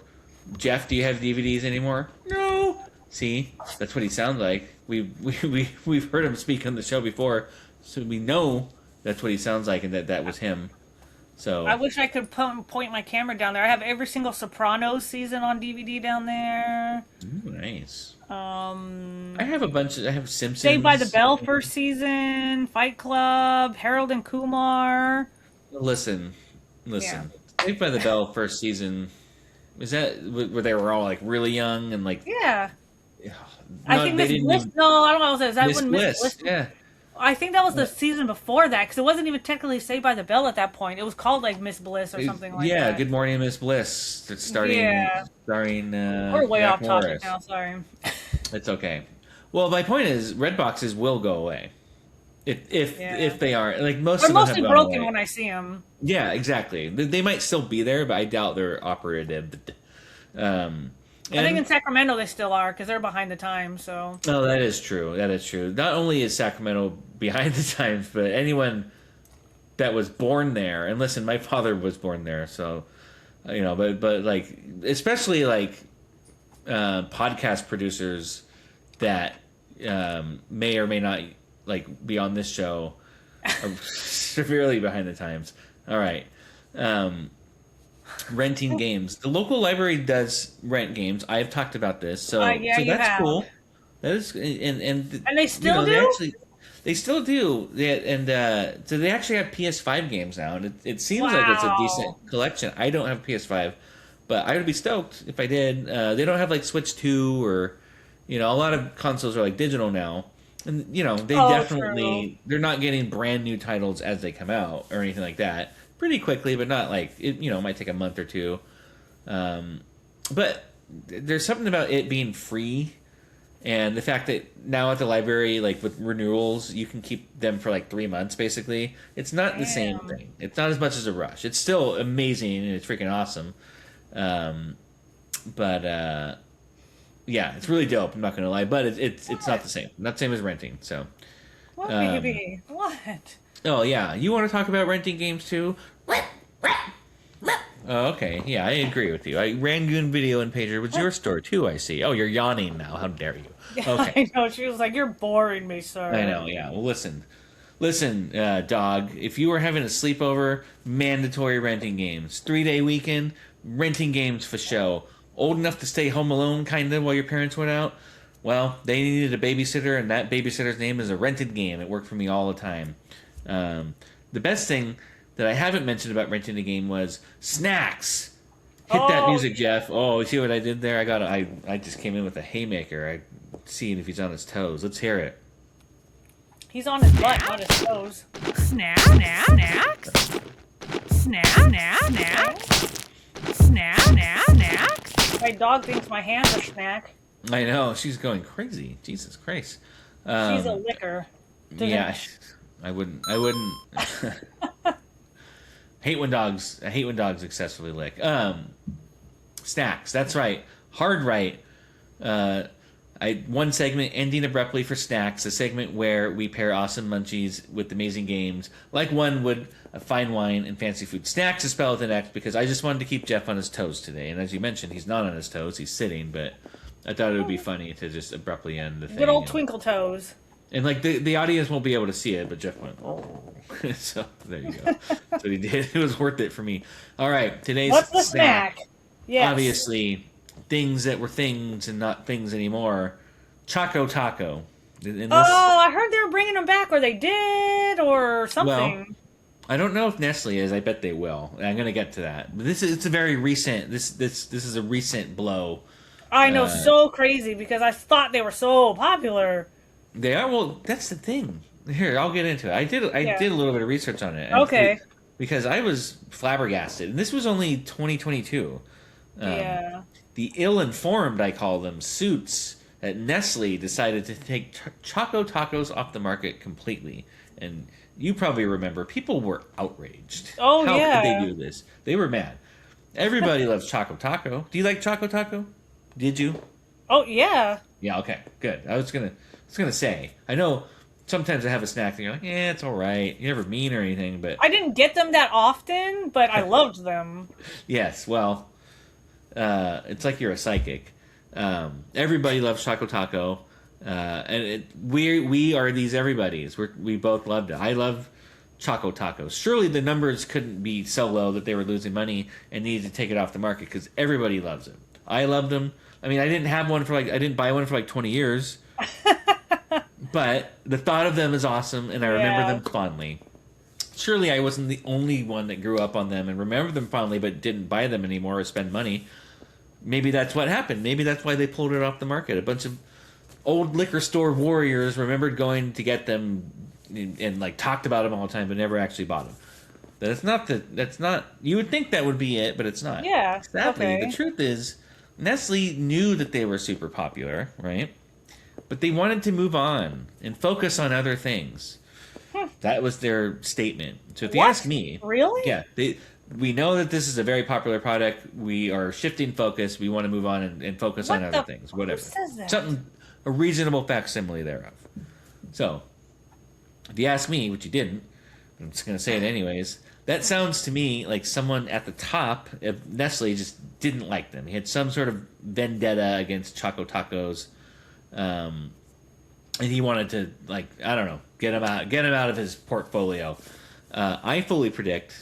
Jeff, do you have DVDs anymore? No. See, that's what he sounds like. We've heard him speak on the show before, so we know that's what he sounds like, and that was him. I So, wish I could point my camera down there. I have every single Sopranos season on DVD down there. ooh, nice. Um, I have a bunch. I have Saved by the Simpsons. Bell first season, Fight Club, Harold and Kumar. Listen, Yeah. listen. Saved by the Bell first season. Is that where they were all like really young and like Yeah. I no? think They Miss didn't Bliss. even No, I don't know. Is that Miss when Miss Bliss. Bliss? Yeah. I think that was the season before that because it wasn't even technically Saved by the Bell at that point. It was called like Miss Bliss or something like Yeah. that. Good Morning, Miss Bliss. It's starring Yeah. starring We're way Jack off topic Morris. now. Sorry. It's okay. Well, my point is, red boxes will go away Yeah. if they are like most They're of them have mostly gone broken away. when I see them. Yeah, exactly. They might still be there, but I doubt they're operative. I think in And Sacramento they still are because they're behind the times. So oh, that is true. That is true. Not only is Sacramento behind the times, but anyone that was born there. And listen, my father was born there, so but like especially like podcast producers that may or may not like be on this show are severely behind the times. All right. Um, renting games. The local library does rent games. I've talked about this, yeah, so you that's have, cool. That is, and and they you still know they do. actually they still do. So they actually have PS5 games now, and it seems like it's a decent Wow. collection. I don't have a PS5, but I would be stoked if I did. They don't have like Switch 2 or a lot of consoles are like digital now. And they Oh, true. definitely they're not getting brand new titles as they come out or anything like that. Pretty quickly, but not like it. It might take a month or two. Um, but there's something about it being free, and the fact that now at the library, like with renewals, you can keep them for like 3 months. Basically, it's not the same Damn. thing. It's not as much as a rush. It's still amazing and it's freaking awesome. Um, but yeah, it's really dope. I'm not gonna lie, but it's not What? the same. Not the same as renting. So. What, Um, baby? What? Oh yeah, you want to talk about renting games too? Oh, okay, yeah, I agree with you. Rangoon Video and Pager was your store too. I see. Oh, you're yawning now. How dare you? Yeah, Okay, I know. She was like, "You're boring me, I sir." know. Yeah. Well, listen, dog. If you were having a sleepover, mandatory renting games. 3-day weekend, renting games for show. Old enough to stay home alone, kind of, while your parents went out. Well, they needed a babysitter, and that babysitter's name is a rented game. It worked for me all the time. The best thing that I haven't mentioned about renting a game was snacks. Hit that Oh, music, Jeff. Oh, you see what I did there? I just came in with a haymaker. I seeing if he's on his toes. Let's hear it. he's on his butt, not his toes. Snack, snack, snacks. Snack, snack, snacks. Snack, snack, snacks. My dog thinks my hand's a snack. I know she's going crazy. Jesus Christ. She's a Um, licker. yeah, I wouldn't. I hate when dogs excessively lick. Snacks. That's right. Hard right. One segment ending abruptly for snacks, a segment where we pair awesome munchies with amazing games, like one would a fine wine and fancy food. Snacks is spelled with an X because I just wanted to keep Jeff on his toes today, and as you mentioned, he's not on his toes; he's sitting. But I thought it would be funny to just abruptly end the thing. Good old Twinkle Toes. And like the audience won't be able to see it, but Jeff went, oh. So there you go. That's what he did. It was worth it for me. All right, today's What's the snack? Yes. Obviously, things that were things and not things anymore. Choco Taco. I heard they were bringing them back, or they did, or something. Well, I don't know if Nestle is. I bet they will. I'm going to get to that. But it's a very recent. This is a recent blow. I know, so crazy because I thought they were so popular. They are. Well, that's the thing. Here, I'll get into it. I did a little bit of research on it. Okay. Because I was flabbergasted, and this was only 2022. Yeah. The ill-informed, I call them, suits at Nestle decided to take Choco Tacos off the market completely. And you probably remember, people were outraged. Oh, How yeah. could they do this? They were mad. Everybody loves Choco Taco. Do you like Choco Taco? Did you? Oh, yeah. Yeah, okay, good. I was gonna say, I know sometimes I have a snack and you're like, yeah, it's all right. You're never mean or anything, but I didn't get them that often, but I loved them. yes, well, it's like you're a psychic. Everybody loves Choco Taco, and we are these everybody's. We both loved it. I love Choco Tacos. Surely the numbers couldn't be so low that they were losing money and needed to take it off the market because everybody loves it. I loved them. I mean, I didn't buy one for like 20 years. But the thought of them is awesome, and I remember them fondly. Surely I wasn't the only one that grew up on them and remembered them fondly, but didn't buy them anymore or spend money. Maybe that's what happened. Maybe that's why they pulled it off the market. A bunch of old liquor store warriors remembered going to get them and like talked about them all the time, but never actually bought them. That's not. You would think that would be it, but it's not. Yeah. Sadly, the truth is, Nestle knew that they were super popular, right? But they wanted to move on and focus on other things. That was their statement. So if you ask me... Really? Yeah. We know that this is a very popular product. We are shifting focus. We want to move on and focus on other things. Whatever. Who says that? A reasonable facsimile thereof. So, if you ask me, which you didn't, I'm just going to say it anyways, that sounds to me like someone at the top of Nestle just didn't like them. He had some sort of vendetta against Choco Tacos. And he wanted to, like, I don't know, get him out of his portfolio. I fully predict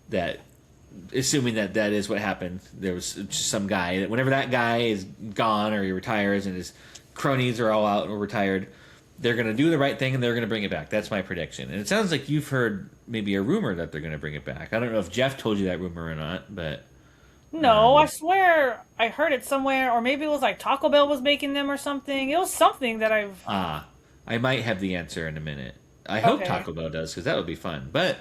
that, assuming that is what happened, there was just some guy that whenever that guy is gone or he retires and his cronies are all out or retired, they're going to do the right thing and they're going to bring it back. That's my prediction. And it sounds like you've heard maybe a rumor that they're going to bring it back. I don't know if Jeff told you that rumor or not, but... No, I swear I heard it somewhere, or maybe it was like Taco Bell was making them or something. It was something that I've... I might have the answer in a minute. I hope Taco Bell does, because that would be fun. But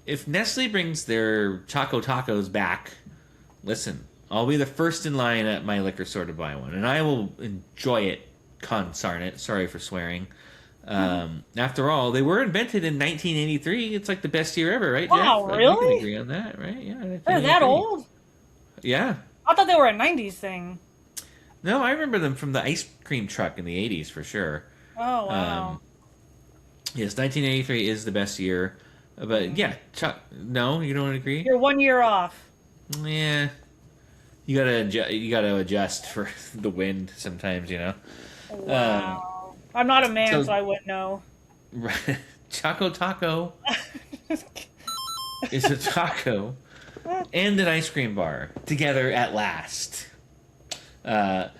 if Nestle brings their Choco Tacos back, listen, I'll be the first in line at my liquor store to buy one, and I will enjoy it, consarn it. Sorry for swearing. After all, they were invented in 1983. It's like the best year ever, right, Jeff? Wow, really? We can agree on that, right? Yeah. They're that old? Yeah. I thought they were a 90s thing. No, I remember them from the ice cream truck in the 80s for sure. Oh, wow. Yes, 1983 is the best year. But yeah, no, you don't agree? You're 1 year off. Yeah. You gotta adjust for the wind sometimes, you know? Wow. I'm not a man, so I wouldn't know. Choco Taco is a taco and an ice cream bar together at last. It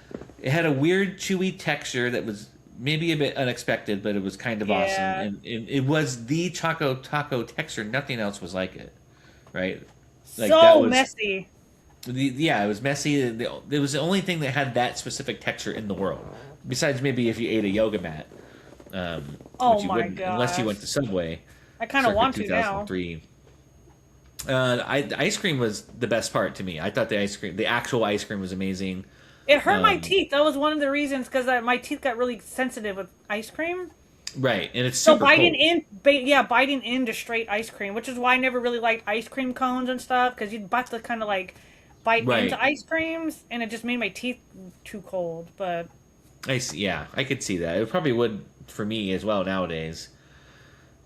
had a weird chewy texture that was maybe a bit unexpected, but it was kind of awesome. And it was the Choco Taco texture. Nothing else was like it, right? Like, so that was messy. It was messy. It was the only thing that had that specific texture in the world. Besides maybe if you ate a yoga mat. Oh which you my wouldn't, gosh. unless you went to Subway. I kind of want to 2003. Now. Ice cream was the best part to me. I thought the actual ice cream was amazing. It hurt my teeth. That was one of the reasons, because my teeth got really sensitive with ice cream. Right, and it's super biting biting into straight ice cream, which is why I never really liked ice cream cones and stuff, because you'd have to kind of like bite into ice creams, and it just made my teeth too cold. But I could see that. It probably would for me as well nowadays.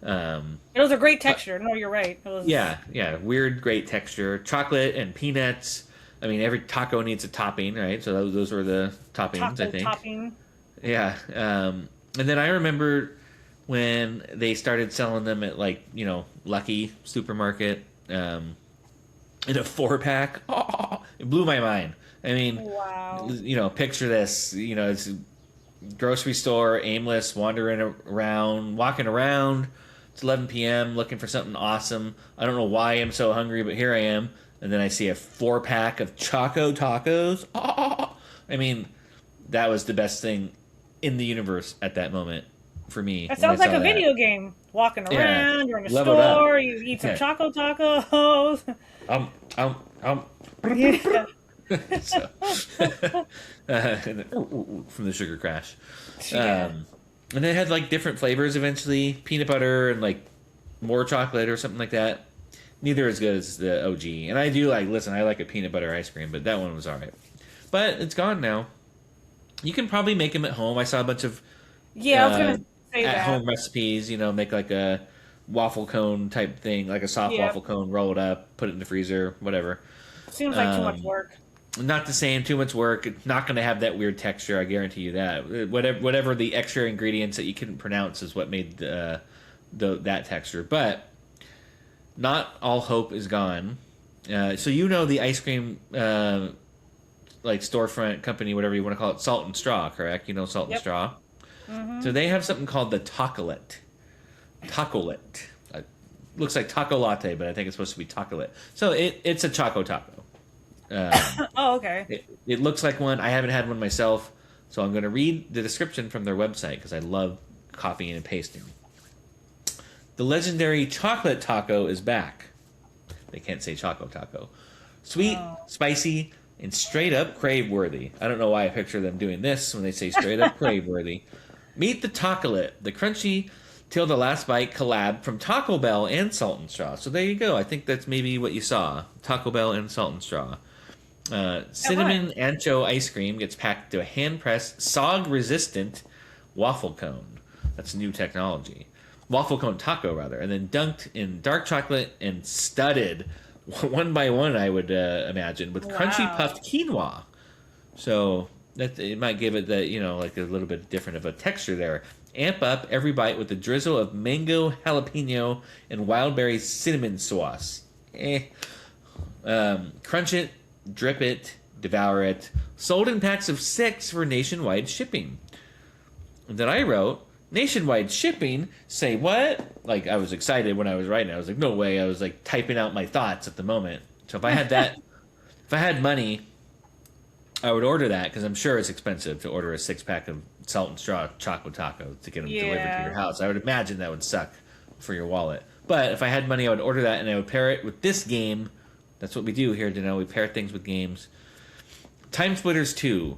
It was a great texture. No, you're right. It was... Yeah, weird, great texture. Chocolate and peanuts. I mean, every taco needs a topping, right? So those were the toppings, I Taco think. topping. Yeah. And then I remember when they started selling them at like Lucky Supermarket in a 4-pack. Oh, it blew my mind. I mean, Wow. picture this. It's a grocery store, aimless, wandering around, walking around. It's 11 p.m. looking for something awesome. I don't know why I'm so hungry, but here I am. And then I see a 4-pack of Choco Tacos. Oh, I mean, that was the best thing in the universe at that moment for me. That When I sounds like saw a that. video game. Walking Yeah, around, you're in a leveled up. store, you eat some Yeah. Choco Tacos. Um, um. Yeah. So, and then, from the sugar crash. Yeah. And they had like different flavors eventually, peanut butter and like more chocolate or something like that. Neither as good as the OG. And I do I like a peanut butter ice cream, but that one was alright. But it's gone now. You can probably make them at home. I saw a bunch of Yeah, I was gonna say at that. home recipes. Make like a waffle cone type thing, like a soft Yeah. waffle cone, roll it up, put it in the freezer, whatever. Seems like too much work. Not the same, too much work. It's not going to have that weird texture. I guarantee you that. Whatever the extra ingredients that you couldn't pronounce is what made that texture. But not all hope is gone. So the ice cream like storefront company, whatever you want to call it, Salt and Straw, correct? Salt and Yep. Straw. So they have something called the Tacolet. Tacolet. Looks like taco latte, but I think it's supposed to be Tacolet. So it's a Choco Taco. Oh, okay. It looks like one. I haven't had one myself, so I'm going to read the description from their website because I love copying and pasting. The legendary chocolate taco is back. They can't say Choco Taco. Sweet, spicy, and straight up crave worthy. I don't know why I picture them doing this when they say straight up crave worthy. Meet the Tacolet, the crunchy till the last bite collab from Taco Bell and Salt and Straw. So there you go. I think that's maybe what you saw. Taco Bell and Salt and Straw. Cinnamon ancho ice cream gets packed to a hand-pressed, sog-resistant waffle cone. That's new technology. Waffle cone taco, rather. And then dunked in dark chocolate and studded, one by one, I would imagine, with crunchy puffed quinoa. So it might give it like a little bit different of a texture there. Amp up every bite with a drizzle of mango, jalapeno, and wildberry cinnamon sauce. Crunch it, drip it, devour it. Sold in packs of 6 for nationwide shipping. And then I wrote, nationwide shipping? Say what? Like, I was excited when I was writing it. I was like, no way. I was like typing out my thoughts at the moment. So if I had that, if I had money, I would order that because I'm sure it's expensive to order a 6-pack of Salt and Straw Choco Taco to get them delivered to your house. I would imagine that would suck for your wallet. But if I had money, I would order that and I would pair it with this game. That's what we do here, Dano. We pair things with games. Time Splitters 2.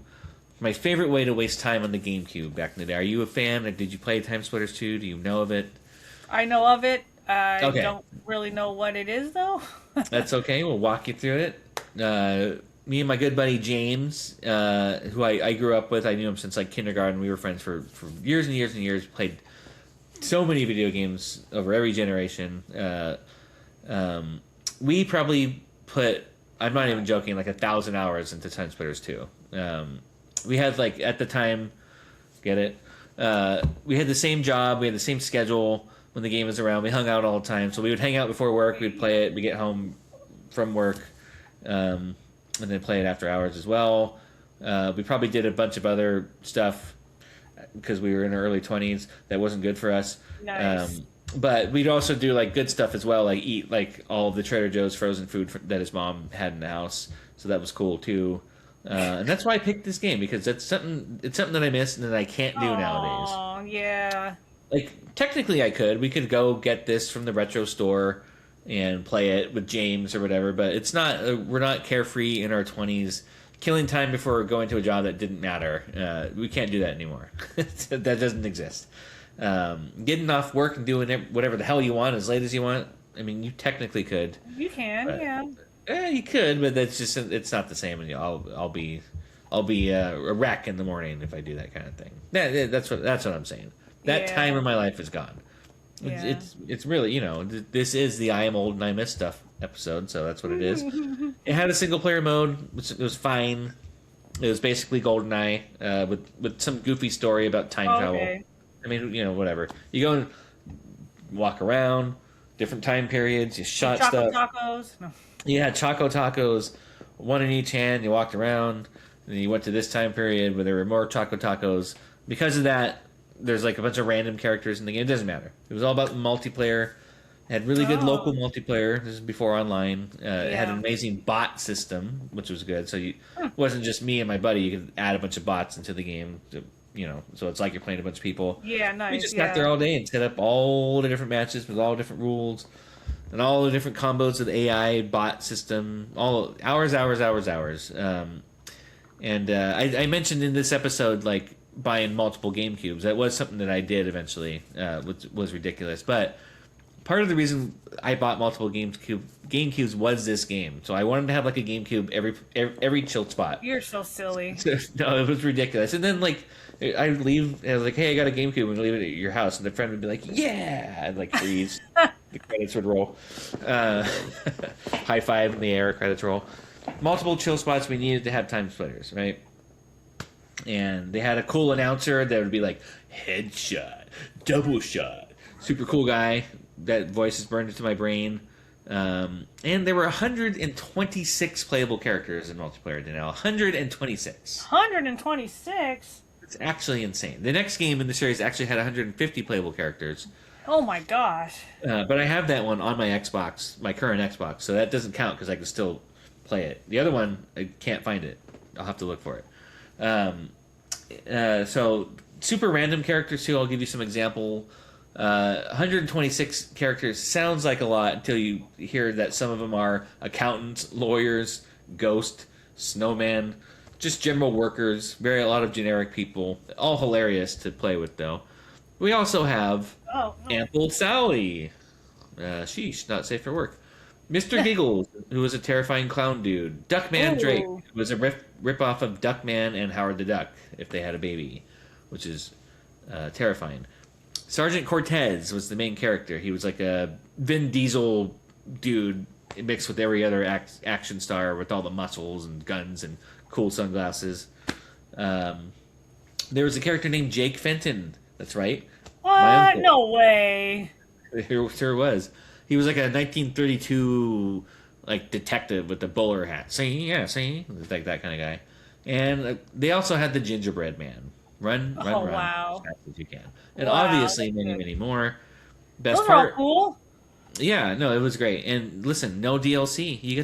My favorite way to waste time on the GameCube back in the day. Are you a fan? Did you play Time Splitters 2? Do you know of it? I know of it. I Okay. don't really know what it is, though. That's okay. We'll walk you through it. Me and my good buddy James, who I grew up with, I knew him since like kindergarten. We were friends for years and years and years. Played so many video games over every generation. We probably put, I'm not even joking, like 1,000 hours into Time Splitters 2. We had like at the time, get it? We had the same job, we had the same schedule when the game was around. We hung out all the time, so we would hang out before work. We'd play it. We get home from work, and then play it after hours as well. We probably did a bunch of other stuff because we were in our early 20s that wasn't good for us. Nice. But we'd also do like good stuff as well, like eat like all of the Trader Joe's frozen food that his mom had in the house. So that was cool too. And that's why I picked this game because it's something that I miss and that I can't do nowadays. Oh, yeah. Like technically I could. We could go get this from the retro store and play it with James or whatever, but it's not. We're not carefree in our 20s, killing time before going to a job that didn't matter. We can't do that anymore. That doesn't exist. Getting off work and doing whatever the hell you want as late as you want. I mean, you technically could. You can, yeah. You could, but that's just it's not the same. And I'll be a wreck in the morning if I do that kind of thing. That's what I'm saying. That time of my life is gone. Yeah. It's really this is the I am old and I miss stuff episode, so that's what it is. It had a single player mode, which it was fine. It was basically GoldenEye with some goofy story about time travel. Okay. I mean, whatever. You go and walk around, different time periods. You shot Choco stuff. tacos. No. You had Choco Tacos, one in each hand. You walked around, and then you went to this time period where there were more Choco Tacos. Because of that, there's like a bunch of random characters in the game. It doesn't matter. It was all about the multiplayer. It had really good local multiplayer. This is before online. It had an amazing bot system, which was good. So it wasn't just me and my buddy. You could add a bunch of bots into the game. So it's like you're playing a bunch of people. Yeah, nice. We just sat there all day and set up all the different matches with all different rules and all the different combos of the AI bot system. All hours. I mentioned in this episode like buying multiple GameCubes. That was something that I did eventually, which was ridiculous. But part of the reason I bought multiple GameCubes was this game. So I wanted to have like a GameCube every chill spot. You're so silly. No, it was ridiculous. And then like I'd leave, and I was like, "Hey, I got a GameCube," and leave it at your house, and the friend would be like, "Yeah," I'd like freeze. The credits would roll. High five in the air, credits roll. Multiple chill spots. We needed to have time splitters, right? And they had a cool announcer that would be like, "Headshot, double shot." Super cool guy. That voice is burned into my brain. And there were 126 playable characters in multiplayer now. 126. 126? It's actually insane. The next game in the series actually had 150 playable characters. Oh my gosh. But I have that one on my Xbox, my current Xbox, so that doesn't count because I can still play it. The other one, I can't find it. I'll have to look for it. So super random characters too. I'll give you some example. 126 characters sounds like a lot until you hear that some of them are accountants, lawyers, ghost, snowman, just general workers. A lot of generic people. All hilarious to play with though. We also have Ample Sally. Sheesh, not safe for work. Mr. Giggles, who was a terrifying clown dude. Duckman Drake, who was a rip-off of Duckman and Howard the Duck, if they had a baby, which is terrifying. Sergeant Cortez was the main character. He was like a Vin Diesel dude mixed with every other action star with all the muscles and guns and cool sunglasses. There was a character named Jake Fenton. That's right. What? No way. There sure was. He was like a 1932 like detective with a bowler hat. See, like that kind of guy. And they also had the Gingerbread Man. Run, wow. as fast as you can. And obviously many more. Best Those part, are all cool. Yeah, no, it was great. And listen, no DLC. You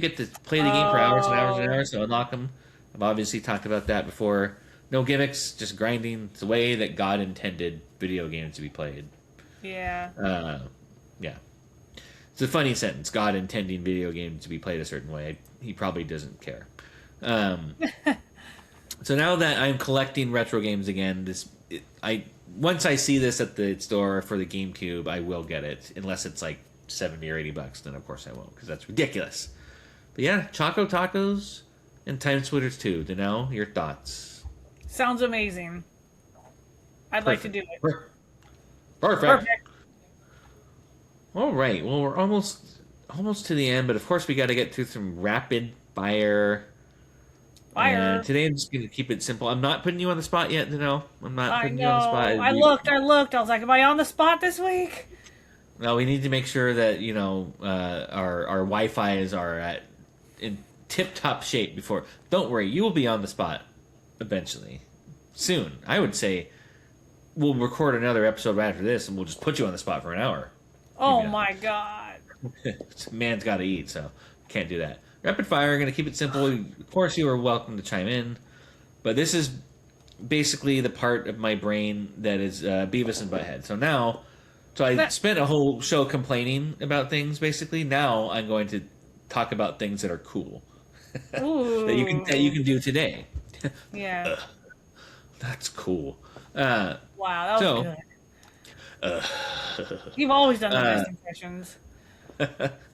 get to play the game for hours and hours and hours to unlock them. I've obviously talked about that before. No gimmicks, just grinding. It's the way that God intended video games to be played. Yeah. Yeah. It's a funny sentence. God intending video games to be played a certain way. He probably doesn't care. So now that I'm collecting retro games again, once I see this at the store for the GameCube, I will get it, unless it's like $70 or $80. Then of course I won't, because that's ridiculous. But yeah, Choco Tacos and Time Splitters 2. Danelle, your thoughts? Sounds amazing. I'd like to do it. Perfect. All right. Well, we're almost to the end, but of course we got to get through some rapid fire. And today I'm just going to keep it simple. I'm not putting you on the spot yet, Danelle. I'm not putting you on the spot. I looked. I was like, am I on the spot this week? No, we need to make sure that our Wi-Fi's are in tip-top shape before. Don't worry, you will be on the spot eventually, soon. I would say we'll record another episode right after this, and we'll just put you on the spot for an hour. Oh my god! Man's got to eat, so can't do that. Rapid fire. Going to keep it simple. Of course, you are welcome to chime in, but this is basically the part of my brain that is Beavis and Butthead. So I spent a whole show complaining about things. Basically, now I'm going to talk about things that are cool that you can do today. Yeah, that's cool. Wow, that was good. You've always done the best impressions.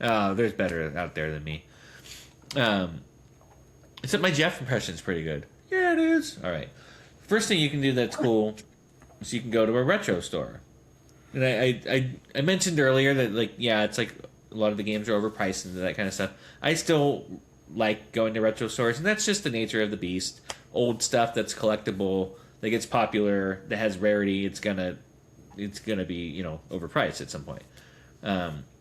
Oh, there's better out there than me. Except my Jeff impression's pretty good. Yeah, it is. All right. First thing you can do that's cool is you can go to a retro store. And I mentioned earlier that it's like a lot of the games are overpriced and that kind of stuff. I still like going to retro stores, and that's just the nature of the beast. Old stuff that's collectible, that gets popular, that has rarity, it's gonna be overpriced at some point.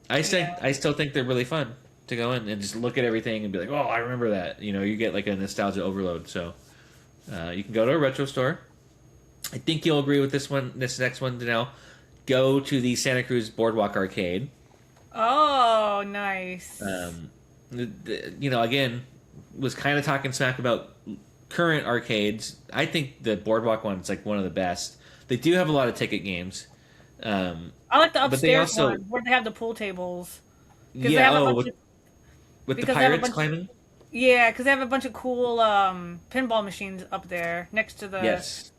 I still think they're really fun to go in and just look at everything and be like, oh, I remember that. You get like a nostalgia overload. So you can go to a retro store. I think you'll agree with this next one, Danelle. Go to the Santa Cruz Boardwalk Arcade. Oh, nice. Again, was kind of talking smack about current arcades. I think the Boardwalk one is like one of the best. They do have a lot of ticket games. I like the but they upstairs also, one where they have the pool tables. With the pirates climbing? Yeah, because they have a bunch of cool pinball machines up there next to the Yes.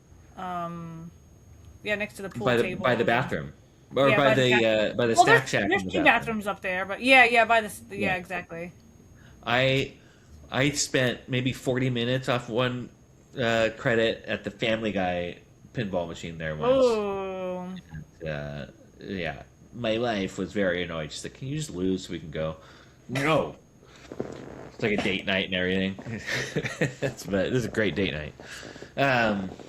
next to the pool table. By the bathroom. Or by the snack shack. There's in the two bathroom. bathrooms up there, but yeah, exactly. I spent maybe 40 minutes off one credit at the Family Guy pinball machine there once. Oh. Yeah, my wife was very annoyed. She's like, "Can you just lose so we can go?" No. It's like a date night and everything. This is a great date night.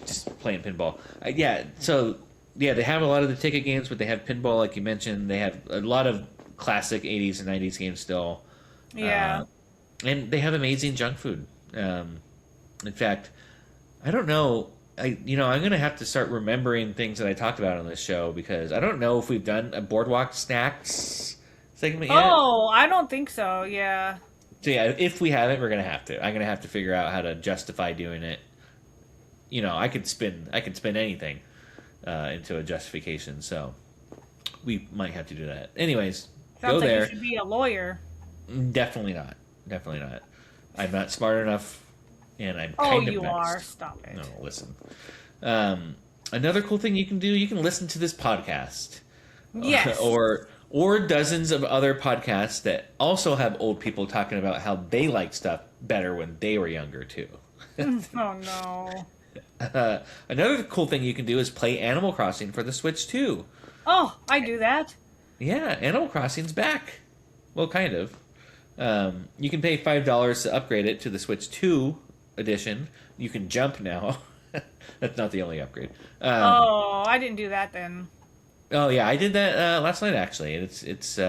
Just playing pinball. They have a lot of the ticket games, but they have pinball, like you mentioned. They have a lot of classic 80s and 90s games still. Yeah. And they have amazing junk food. In fact, I don't know. I'm going to have to start remembering things that I talked about on this show because I don't know if we've done a Boardwalk Snacks segment yet. Oh, I don't think so. Yeah. So yeah, if we haven't, we're going to have to. I'm going to have to figure out how to justify doing it. I could spin anything into a justification. So we might have to do that. Anyways, Sounds go like there. You should be a lawyer. Definitely not. I'm not smart enough, and I'm Oh, kind of you nice. are. Stop it. No, listen. Another cool thing you can do, you can listen to this podcast. Yes. or dozens of other podcasts that also have old people talking about how they like stuff better when they were younger too. Oh no. Another cool thing you can do is play Animal Crossing for the Switch too. Oh, I do that. Yeah, Animal Crossing's back. Well, kind of. You can pay $5 to upgrade it to the Switch 2 edition. You can jump now. That's not the only upgrade. I didn't do that then. Oh yeah, I did that last night actually. It's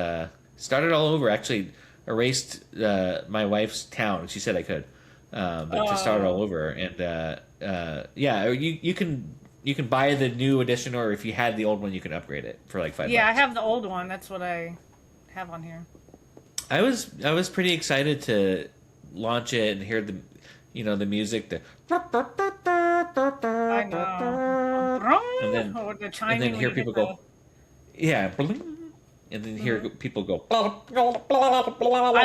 started all over. Actually, erased my wife's town. She said I could, but to start it all over. And you can buy the new edition, or if you had the old one, you can upgrade it for like $5. Yeah, I have the old one. That's what I have on here. I was pretty excited to launch it and hear the music. I know. And then, or the and chiming then when hear you people get go, yeah, bling, and then hear people go. I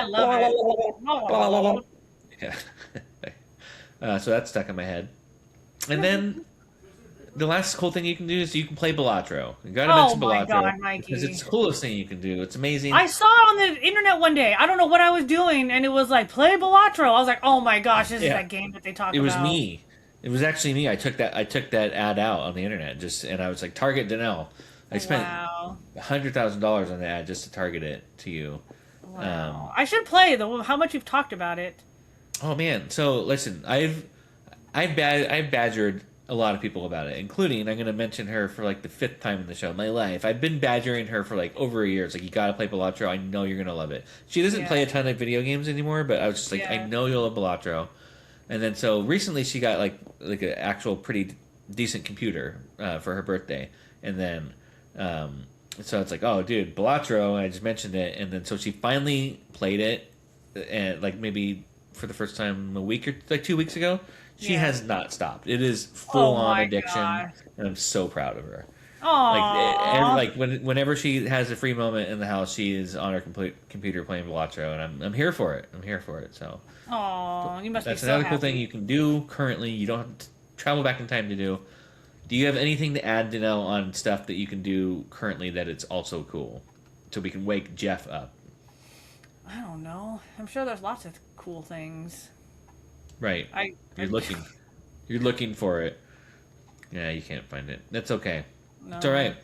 love it. Yeah. So that's stuck in my head. And then the last cool thing you can do is you can play Balatro. You gotta mention my Balatro God, Mikey. because it's the coolest thing you can do. It's amazing. I saw it on the internet one day. I don't know what I was doing, and it was like, play Balatro. I was like, oh my gosh, this is that game that they talk about. It was me. It was actually me. I took that ad out on the internet and I was like, target Danelle. I spent $100,000 on the ad just to target it to you. Wow. I should play how much you've talked about it. Oh man! So listen, I've badgered a lot of people about it, including I'm going to mention her for like the 5th time in the show. My life, I've been badgering her for like over a year. It's like, you got to play Balatro. I know you're going to love it. She doesn't play a ton of video games anymore, but I was just like, I know you'll love Balatro. And then so recently she got like an actual pretty decent computer for her birthday, and then so it's like, oh dude, Balatro. I just mentioned it, and then so she finally played it, and like maybe for the first time a week or like 2 weeks ago. She has not stopped. It is full on addiction, and I'm so proud of her. Aww. Whenever she has a free moment in the house, she is on her computer playing Balatro, and I'm here for it. I'm here for it. So, you must that's be so another happy. cool thing you can do currently. You don't have to travel back in time to do. Do you have anything to add, Danelle, on stuff that you can do currently that it's also cool, so we can wake Jeff up? I don't know. I'm sure there's lots of cool things. Right. You're looking for it. Yeah, you can't find it. That's okay. No, it's all right.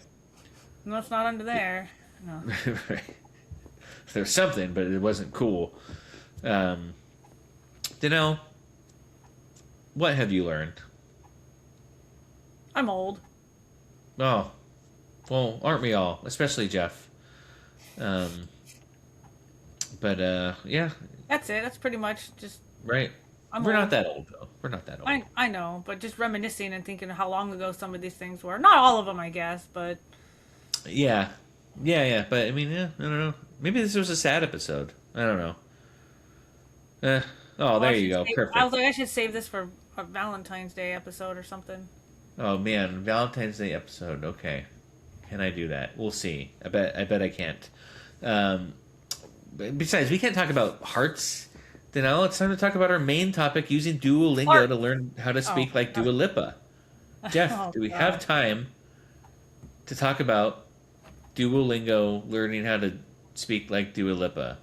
No, it's not under there. No. Right. There's something, but it wasn't cool. What have you learned? I'm old. Oh, well, aren't we all? Especially Jeff. But yeah, That's it. That's pretty much just. right. I'm We're old. not that old though. We're not that old. I know, but just reminiscing and thinking how long ago some of these things were. Not all of them, I guess, but Yeah, yeah. But I mean, yeah, I don't know. Maybe this was a sad episode. I don't know. Oh, there you go. Perfect. I was like, I should save this for a Valentine's Day episode or something. Oh man, Valentine's Day episode. Okay, can I do that? We'll see. I bet I can't. Besides, we can't talk about hearts. Now it's time to talk about our main topic: using Duolingo to learn how to speak like Dua Lipa. Jeff, do we have time to talk about Duolingo learning how to speak like Dua Lipa?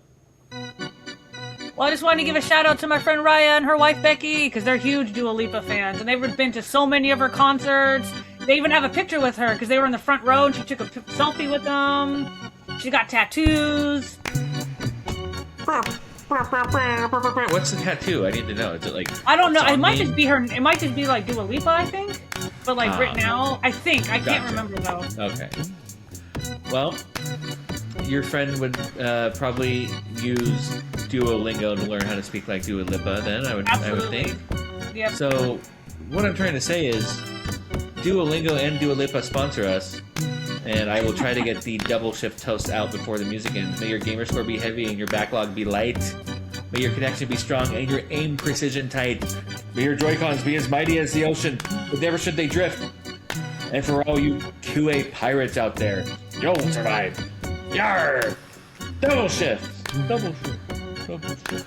Well, I just wanted to give a shout out to my friend Raya and her wife Becky because they're huge Dua Lipa fans and they've been to so many of her concerts. They even have a picture with her because they were in the front row and she took a selfie with them. She got tattoos. What's the tattoo? I need to know. Is it like I don't know. It might zombie? just be her. It might just be like Dua Lipa, I think. But like written out, I think. I can't Gotcha. remember though. Okay. Well, your friend would probably use Duolingo to learn how to speak like Dua Lipa. Then I would Absolutely. think. Yep. So, what I'm trying to say is, Duolingo and Dua Lipa sponsor us, and I will try to get the double shift toast out before the music ends. May your gamer score be heavy and your backlog be light. May your connection be strong and your aim precision tight. May your Joy-Cons be as mighty as the ocean, but never should they drift. And for all you QA pirates out there, you'll survive. Yarr! Double shift! Double shift. Double shift.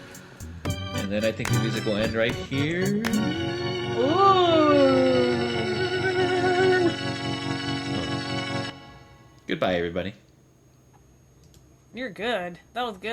And then I think the music will end right here. Ooh. Goodbye, everybody. You're good. That was good.